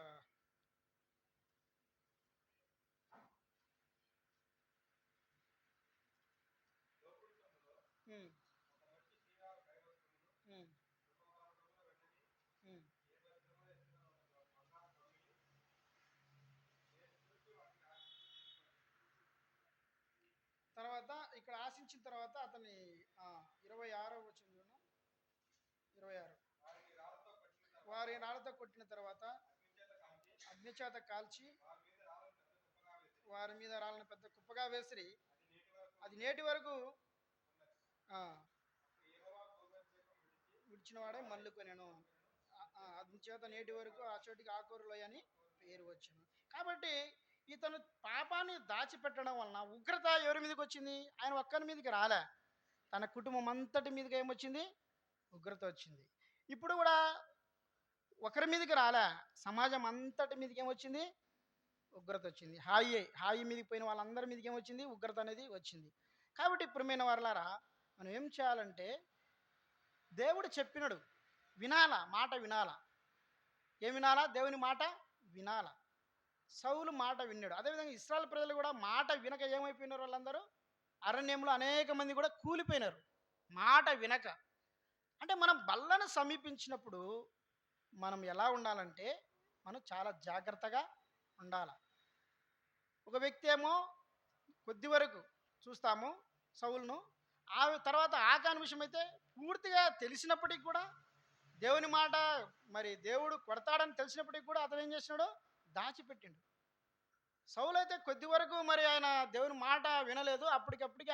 తర్వాత ఇక్కడ ఆశించిన తర్వాత అతన్ని 26వ వచనంలో 26 వారి రాళ్ళతో కొట్టిన తర్వాత అగ్నిచేత కాల్చి వారి మీద రాళ్ళను పెద్ద కుప్పగా వేసిరి, అది నేటి వరకు విడిచిన వాడే మల్లుకొనెను. అగ్నిచేత నేటి వరకు ఆ చోటికి ఆకూరలోయ అని పేరు వచ్చును. కాబట్టి ఇతను పాపాన్ని దాచిపెట్టడం వలన ఉగ్రత ఎవరి మీదకి వచ్చింది? ఆయన ఒక్కరి మీదకి రాలే, తన కుటుంబం అంతటి మీదకి ఏమొచ్చింది? ఉగ్రత వచ్చింది. ఇప్పుడు కూడా ఒకరి మీదకి రాలే, సమాజం అంతటి మీదకి ఏమొచ్చింది? ఉగ్రత వచ్చింది. హాయి మీదకి పోయిన వాళ్ళందరి మీదకి ఏమొచ్చింది? ఉగ్రత అనేది వచ్చింది. కాబట్టి ప్రియమైన వారలారా, మనం ఏం చేయాలంటే దేవుడు చెప్పినడు వినాలా, మాట వినాలా. ఏం వినాలా? దేవుని మాట వినాలా. సౌలు మాట విన్నాడు. అదేవిధంగా ఇశ్రాయేలు ప్రజలు కూడా మాట వినక ఏమైపోయినారు? వాళ్ళందరూ అరణ్యంలో అనేక మంది కూడా కూలిపోయినారు మాట వినక. అంటే మనం బల్లను సమీపించినప్పుడు మనం ఎలా ఉండాలంటే మనం చాలా జాగ్రత్తగా ఉండాలి. ఒక వ్యక్తి ఏమో కొద్ది వరకు చూస్తాము సౌలును, ఆ తర్వాత ఆకాను విషయం అయితే పూర్తిగా తెలిసినప్పటికీ కూడా దేవుని మాట మరి దేవుడు కొడతాడని తెలిసినప్పటికీ కూడా అతను ఏం చేసినాడు? దాచిపెట్టిండు. సౌలు అయితే కొద్ది వరకు మరి ఆయన దేవుని మాట వినలేదు, అప్పటికప్పటికి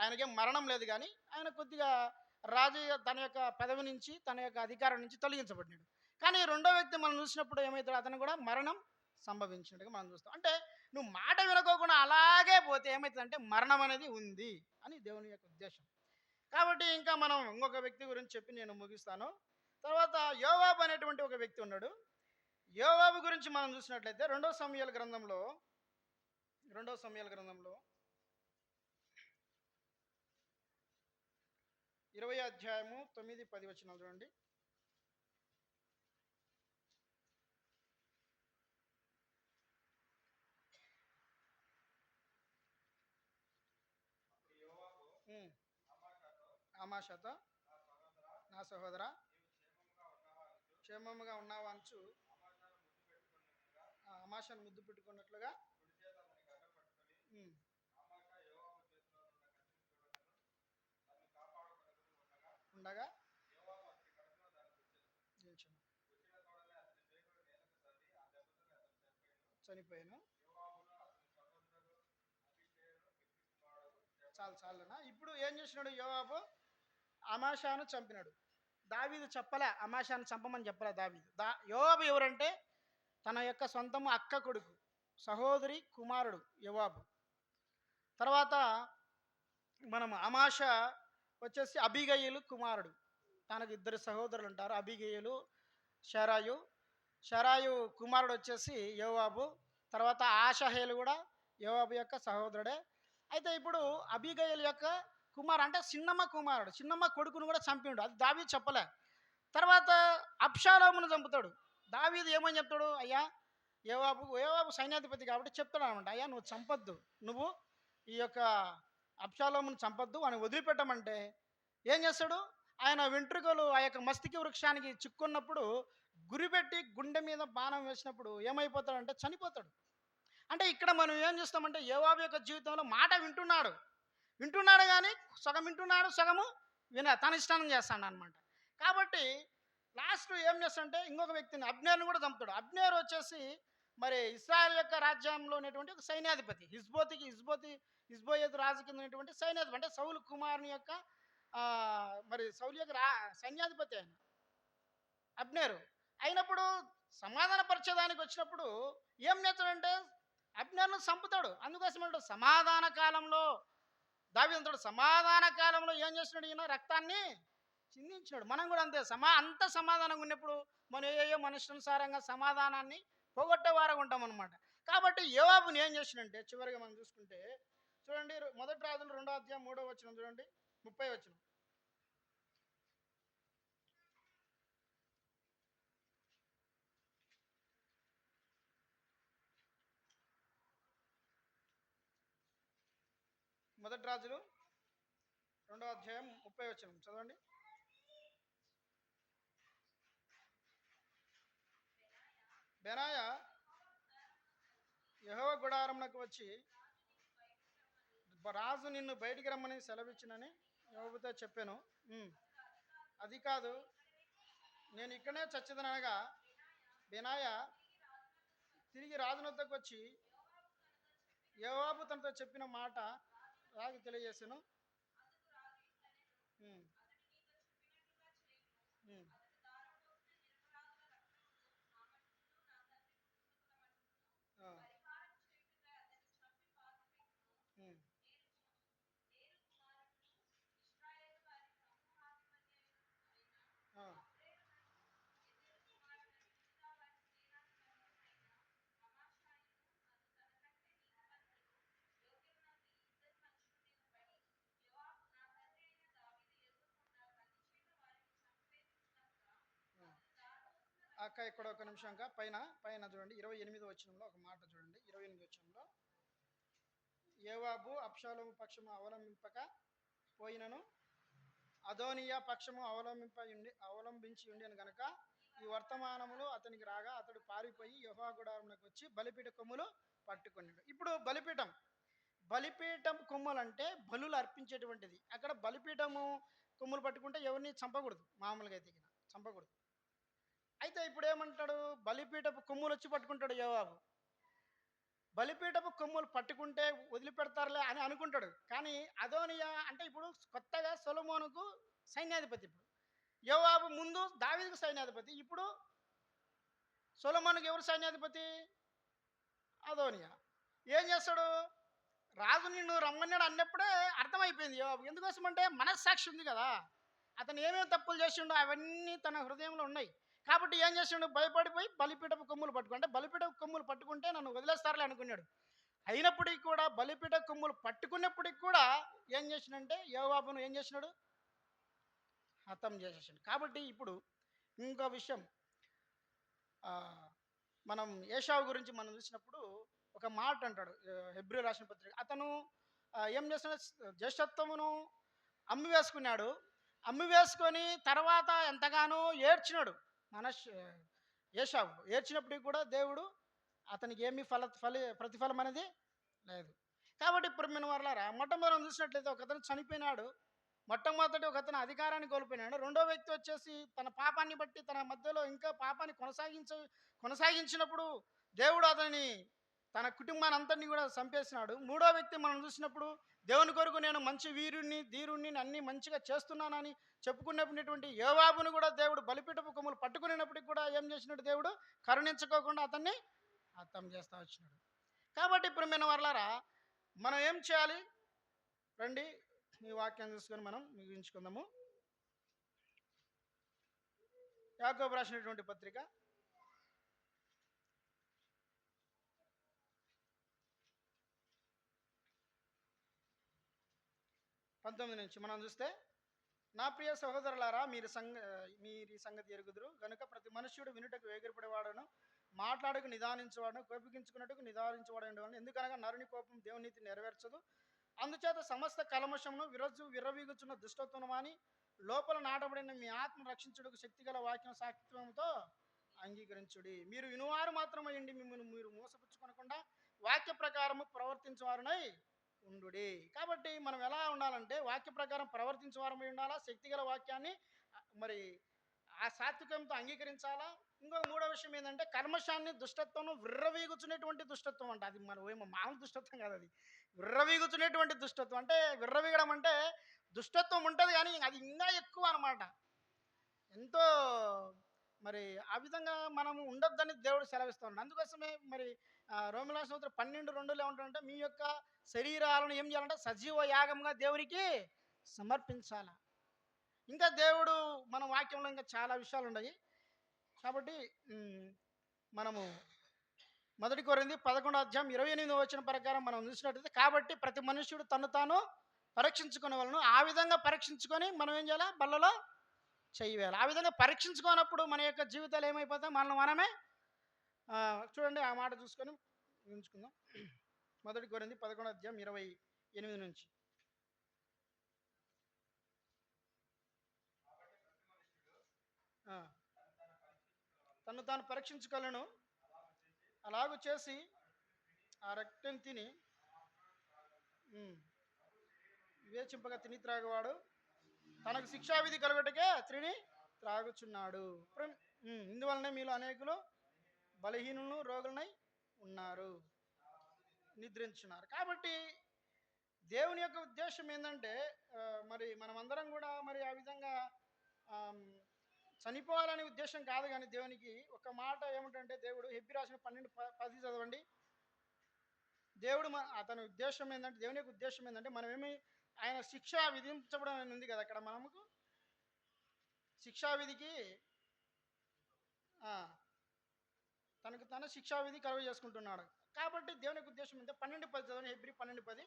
ఆయనకేం మరణం లేదు, కానీ ఆయన కొద్దిగా రాజు తన యొక్క పదవి నుంచి తన యొక్క అధికారం నుంచి తొలగించబడినాడు. కానీ రెండో వ్యక్తి మనం చూసినప్పుడు ఏమవుతాడు? అతను కూడా మరణం సంభవించినట్టుగా మనం చూస్తాం. అంటే నువ్వు మాట వినుకోకుండా అలాగే పోతే ఏమవుతుందంటే మరణం అనేది ఉంది అని దేవుని యొక్క ఉద్దేశం. కాబట్టి ఇంకా మనం ఇంకొక వ్యక్తి గురించి చెప్పి నేను ముగిస్తాను. తర్వాత యోవాబు అనేటువంటి ఒక వ్యక్తి ఉన్నాడు. యోవాబు గురించి మనం చూసినట్లయితే రెండో సమూయేలు గ్రంథంలో 20 అధ్యాయము 9, 10 వచనాలు చూడండి. ఉమ్. అమాషతో, నా సహోదర క్షేమముగా ఉన్నావా అంచు అమాషను ముద్దు పెట్టుకున్నట్లుగా ఉమ్, ఉండగా నిల్చును. చనిపోయాను. చాలు చాలునా. ఇప్పుడు ఏం చేసినాడు యోవాబు? అమాషాను చంపినాడు. దావీదు చెప్పలే అమాషాను చంపమని చెప్పలే దావీదు. యోవాబు ఎవరంటే తన యొక్క సొంతము అక్క కొడుకు, సహోదరి కుమారుడు యోవాబు. తర్వాత మనం అమాష వచ్చేసి అబీగయీలు కుమారుడు. తనకు ఇద్దరు సహోదరులు ఉంటారు, అబీగయీలు, షరాయు. షరాయు కుమారుడు వచ్చేసి యోవాబు. తర్వాత ఆషహేలు కూడా యోవాబు యొక్క సహోదరుడే. అయితే ఇప్పుడు అబీగయీలు యొక్క కుమారు అంటే చిన్నమ్మ కుమారుడు, చిన్నమ్మ కొడుకును కూడా చంపిండు. అది దావీదు చెప్పలే. తర్వాత అబ్షాలోమును చంపుతాడు. దావీదు ఏమని చెప్తాడు? అయ్యా యోవాబు సైన్యాధిపతి కాబట్టి చెప్తాడు అనమాట, అయ్యా నువ్వు చంపొద్దు, నువ్వు ఈ యొక్క అబ్షాలోమును చంపొద్దు అని వదిలిపెట్టమంటే ఏం చేస్తాడు? ఆయన వెంట్రుకలు ఆ యొక్క మస్తికి వృక్షానికి చిక్కున్నప్పుడు గురిపెట్టి గుండె మీద బాణం వేసినప్పుడు ఏమైపోతాడంటే చనిపోతాడు. అంటే ఇక్కడ మనం ఏం చేస్తామంటే యోవాబు యొక్క జీవితంలో మాట వింటున్నాడు కానీ సగం వింటున్నాడు, సగము తన ఇష్టాన్ని చేస్తాడు అనమాట. కాబట్టి లాస్ట్ ఏం చేస్తాడంటే ఇంకొక వ్యక్తిని అబ్నేర్ని కూడా చంపుతాడు. అబ్నేర్ వచ్చేసి మరి ఇశ్రాయేల్ యొక్క రాజ్యంలో ఉన్నటువంటి ఒక సైన్యాధిపతి, హిజ్బోయేతు రాజు కింద ఉన్నటువంటి సైన్యాధిపతి, అంటే సౌలు కుమారుని యొక్క మరి సౌలు యొక్క సైన్యాధిపతి ఆయన అబ్నేరు. అయినప్పుడు సమాధాన పరిచయానికి వచ్చినప్పుడు ఏం చేస్తాడంటే అబ్నేర్ను చంపుతాడు. అందుకోసం అంటాడు సమాధాన కాలంలో దావీదు అంటాడు, సమాధాన కాలంలో ఏం చేస్తున్నాడు? ఈయన రక్తాన్ని చిందించినాడు. మనం కూడా అంతే, అంత సమాధానంగా ఉన్నప్పుడు మనం ఏయో మనుష్యానుసారంగా సమాధానాన్ని పోగొట్టే వారంగా ఉంటాం అనమాట. కాబట్టి యోవాబుని ఏం చేసినంటే చివరిగా మనం చూసుకుంటే చూడండి, 1 రాజులు 2వ అధ్యాయం 3వ వచనం చూడండి, 30 వచనం. మొదటి రాజులు 2వ అధ్యాయం 30 వచనం చదవండి. బెనాయా యెహోవా గుడారమునకు వచ్చి రాజు నిన్ను బయటికి రమ్మని సెలవిచ్చినని యోవాబుతో చెప్పాను. అది కాదు, నేను ఇక్కడనే చచ్చేదనగా బెనాయా తిరిగి రాజు వద్దకు వచ్చి యోవాబు తనతో చెప్పిన మాట రాజు తెలియజేశాను. అక్క ఇక్కడ ఒక నిమిషం పైన చూడండి, 28వ వచనంలో ఒక మాట చూడండి. 28వ వచనంలో యోవాబు అబ్షాలోము పక్షము అవలంబింపక పోయినను అదోనియా పక్షము అవలంబించి ఉండేను గనక ఈ వర్తమానములు అతనికి రాగా అతడు పారిపోయి యెహోవా గుడారమునకు వచ్చి బలిపీఠ కొమ్ములు పట్టుకున్నాడు. ఇప్పుడు బలిపీఠం కొమ్ములు అంటే బలులు అర్పించేటువంటిది. అక్కడ బలిపీఠము కొమ్ములు పట్టుకుంటే ఎవరిని చంపకూడదు, మామూలుగా అయితే చంపకూడదు. అయితే ఇప్పుడు ఏమంటాడు? బలిపీఠపు కొమ్ములు వచ్చి పట్టుకుంటాడు యోవాబు. బలిపీఠపు కొమ్ములు పట్టుకుంటే వదిలిపెడతారులే అని అనుకుంటాడు. కానీ అదోనియా అంటే ఇప్పుడు కొత్తగా సొలొమోనుకు సైన్యాధిపతి. ఇప్పుడు యోవాబు ముందు దావీదుకు సైన్యాధిపతి, ఇప్పుడు సొలొమోనుకు ఎవరు సైన్యాధిపతి? అదోనియా. ఏం చేస్తాడు? రాజు నిన్ను రమ్మన్నాడు అన్నప్పుడే అర్థమైపోయింది యోవాబు. ఎందుకోసం అంటే మనస్సాక్షి ఉంది కదా, అతను ఏమేమి తప్పులు చేసిండో అవన్నీ తన హృదయంలో ఉన్నాయి. కాబట్టి ఏం చేసిండు? భయపడిపోయి బలిపీఠపు కొమ్ములు పట్టుకుంటే బలిపీఠపు కొమ్ములు పట్టుకుంటే నన్ను వదిలేస్తారులే అనుకున్నాడు. అయినప్పటికీ కూడా బలిపీఠ కొమ్ములు పట్టుకున్నప్పటికి కూడా ఏం చేసినంటే యోవాబును ఏం చేసినాడు? హతం చేసేసాడు. కాబట్టి ఇప్పుడు ఇంకో విషయం, ఆ, మనం ఏషావు గురించి మనం చూసినప్పుడు ఒక మాట అంటాడు, హెబ్రీ రాసిన పత్రిక. అతను ఏం చేస్తున్నాడు, జ్యేష్ఠత్వమును అమ్మి వేసుకున్నాడు. అమ్మి వేసుకొని తర్వాత ఎంతగానో ఏడ్చినాడు. మనష్ ఏషావు ఏడ్చినప్పటికి కూడా దేవుడు అతనికి ఏమీ ప్రతిఫలం అనేది లేదు. కాబట్టి ఇప్పుడు మన వాళ్ళారా, మొట్టమొదటి చూసినట్లయితే ఒక అతను చనిపోయినాడు. మొట్టమొదటి ఒక అతను అధికారాన్ని కోల్పోయినాడు. రెండో వ్యక్తి వచ్చేసి తన పాపాన్ని బట్టి తన మధ్యలో ఇంకా పాపాన్ని కొనసాగించినప్పుడు దేవుడు అతని తన కుటుంబాన్ని అంతటినీ కూడా చంపేసినాడు. మూడో వ్యక్తి మనం చూసినప్పుడు దేవుని కొరకు నేను మంచి వీరుణ్ణి ధీరుణ్ణి అన్ని మంచిగా చేస్తున్నానని చెప్పుకున్నటువంటి యోవాబును కూడా దేవుడు బలిపీఠపు కొమ్ములు పట్టుకునేటప్పటికి కూడా ఏం చేసినాడు, దేవుడు కరుణించుకోకుండా అతన్ని హతం చేస్తా వచ్చినాడు. కాబట్టి ఇప్పుడు మన వర్లారా, మనం ఏం చేయాలి? రండి ఈ వాక్యాన్ని చూసుకొని మనం ముగించుకుందాము. యాకోబు రాసినటువంటి పత్రిక 19 నుంచి మనం చూస్తే, నా ప్రియ సహోదరులారా, మీరు ఈ సంగతి ఎరుగుదురు గనుక ప్రతి మనుష్యుడు వినుటకు వేగిరపడేవాడును, మాట్లాడకు నిదానించేవాడును, కోపికించుకున్నట్టుకు నిదానించేవాడు. ఎందుకనగా నరుని కోపం దేవుని నీతి నెరవేర్చదు. అందుచేత సమస్త కలమషమును విర్రవీగుచున్న దుష్టత్వము మాని లోపల నాటబడిన మీ ఆత్మ రక్షించుటకు శక్తిగల వాక్యం సాక్షిత్వంతో అంగీకరించుడి. మీరు వినువారు మాత్రమయ్యండి, మిమ్మల్ని మీరు మోసపుచ్చుకొనకుండా వాక్య ప్రకారము ప్రవర్తించేవారునై ఉండుడి. కాబట్టి మనం ఎలా ఉండాలంటే వాక్య ప్రకారం ప్రవర్తించేవారమై ఉండాలా, శక్తిగల వాక్యాన్ని మరి ఆ సాత్వికంతో అంగీకరించాలా. ఇంకో మూడో విషయం ఏంటంటే కర్మశాన్ని దుష్టత్వం, విర్రవీగుచునేటువంటి దుష్టత్వం అంట. అది మనం ఏమో మామూలు దుష్టత్వం కాదు, అది విర్రవీగుచునేటువంటి దుష్టత్వం. అంటే విర్రవీగడం అంటే దుష్టత్వం ఉంటుంది కానీ అది ఇంకా ఎక్కువ అనమాట. ఎంతో మరి ఆ విధంగా మనము ఉండొద్దని దేవుడు సెలవిస్తున్నాడు. అందుకోసమే మరి రోమిల సూత్రం 12:2 ఏమంటాడంటే, మీ యొక్క శరీరాలను ఏం చేయాలంటే సజీవ యాగంగా దేవునికి సమర్పించాల. ఇంకా దేవుడు మన వాక్యంలో ఇంకా చాలా విషయాలు ఉన్నాయి. కాబట్టి మనము 1 కొరింథీ 11:28 ప్రకారం మనం చూసినట్లయితే, కాబట్టి ప్రతి మనుష్యుడు తను తాను పరీక్షించుకునే వాళ్ళను ఆ విధంగా పరీక్షించుకొని మనం ఏం చేయాలి, బల్లలో చెయ్యాలి. ఆ విధంగా పరీక్షించుకున్నప్పుడు మన యొక్క జీవితాలు ఏమైపోతాయి, మనమే చూడండి ఆ మాట చూసుకొని ఉంచుకుందాం. 1 కొరింథీ 11:28 నుంచి. తను తాను పరీక్షించుకోలేను, అలాగూ చేసి ఆ రక్తం తిని వివేచింపగా తిని త్రాగవాడు తనకు శిక్షావిధి కలుగుటకే త్రిని త్రాగుచున్నాడు. ఇందువలనే మీలో అనేకులు బలహీనులను రోగులనై ఉన్నారు, నిద్రించున్నారు. కాబట్టి దేవుని యొక్క ఉద్దేశం ఏంటంటే మరి మనమందరం కూడా మరి ఆ విధంగా చనిపోవాలనే ఉద్దేశం కాదు. కానీ దేవునికి ఒక మాట ఏమిటంటే, దేవుడు హెబ్రీ రాసిన 12:10 చదవండి. దేవుడు అతని ఉద్దేశం ఏంటంటే, దేవుని యొక్క ఉద్దేశం ఏంటంటే, మనమేమి ఆయన శిక్ష విధించబడం అని ఉంది కదా అక్కడ, మనకు శిక్షావిధికి తనకు తన శిక్షావిధి కలుగ చేసుకుంటున్నాడు. కాబట్టి దేవుని యొక్క ఉద్దేశం ఏంటంటే 12:10 చదవండి, హెబ్రీ 12:10.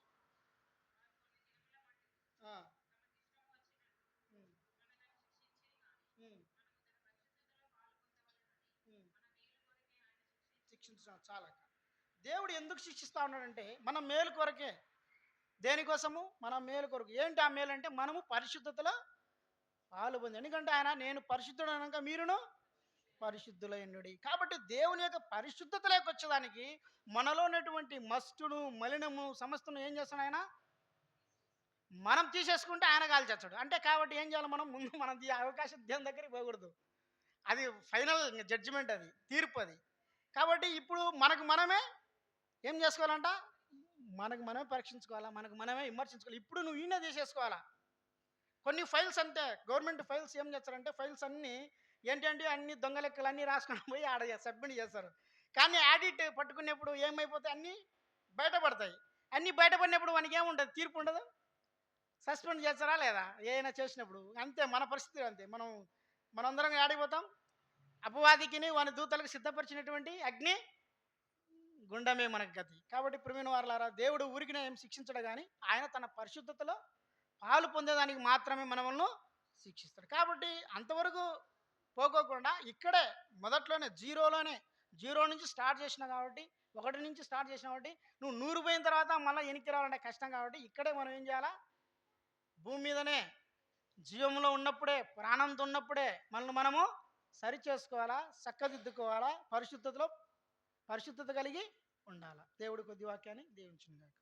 శిక్షించడం చాలా. దేవుడు ఎందుకు శిక్షిస్తూ ఉన్నాడంటే మన మేలు కొరకే. దేనికోసము? మన మేలు కొరకు. ఏంటి ఆ మేలు అంటే, మనము పరిశుద్ధతలో పాలు పొంది. ఎందుకంటే ఆయన నేను పరిశుద్ధుడనక మీరును పరిశుద్ధులైనడి. కాబట్టి దేవుని యొక్క పరిశుద్ధతలోకి వచ్చేదానికి మనలో ఉన్నటువంటి మస్తును మలినము సమస్తను ఏం చేస్తాడు ఆయన, మనం తీసేసుకుంటే ఆయన కాల్చేస్తాడు. అంటే కాబట్టి ఏం చేయాలి, మనం ముందు మనం ఈ అవకాశం దేవుని దగ్గరికి పోకూడదు. అది ఫైనల్ జడ్జిమెంట్, అది తీర్పు అది. కాబట్టి ఇప్పుడు మనమే ఏం చేసుకోవాలంట, మనమే పరీక్షించుకోవాలా, మనమే విమర్శించుకోవాలి. ఇప్పుడు నువ్వు ఈయన తీసేసుకోవాలా. కొన్ని ఫైల్స్ అంటే గవర్నమెంట్ ఫైల్స్ ఏం చేస్తారంటే, ఫైల్స్ అన్నీ ఏంటంటే అన్ని దొంగ లెక్కలు అన్నీ రాసుకొని పోయి ఆడ సబ్మిట్ చేస్తారు. కానీ ఆడిట్ పట్టుకునేప్పుడు ఏమైపోతాయి, అన్నీ బయటపడతాయి. అన్నీ బయటపడినప్పుడు మనకి ఏముంటుంది, తీర్పు ఉండదు. సస్పెండ్ చేస్తారా లేదా ఏమైనా చేసినప్పుడు. అంతే మన పరిస్థితి, అంతే. మనందరం ఆడిపోతాం. అపవాదికిని వాని దూతలకు సిద్ధపరిచినటువంటి అగ్ని గుండమే మనకు గతి. కాబట్టి ప్రియమైన వారలారా, దేవుడు ఊరికినే ఏం శిక్షించడు కానీ ఆయన తన పరిశుద్ధతలో పాలు పొందేదానికి మాత్రమే మనల్ని శిక్షిస్తాడు. కాబట్టి అంతవరకు పోకోకుండా ఇక్కడే మొదట్లోనే జీరో నుంచి స్టార్ట్ చేసినా కాబట్టి, 1 నుంచి స్టార్ట్ చేసినా కాబట్టి, నువ్వు 100 పోయిన తర్వాత మళ్ళీ వెనక్కి రావాలంటే కష్టం కాబట్టి, ఇక్కడే మనం ఏం చేయాలా? భూమి మీదనే జీవంలో ఉన్నప్పుడే, ప్రాణంతో ఉన్నప్పుడే మనల్ని మనము సరి చేసుకోవాలా, చక్కదిద్దుకోవాలా, పరిశుద్ధత కలిగి ఉండాలా. దేవుడి కొద్ది వాక్యాన్ని దీవించును గాక.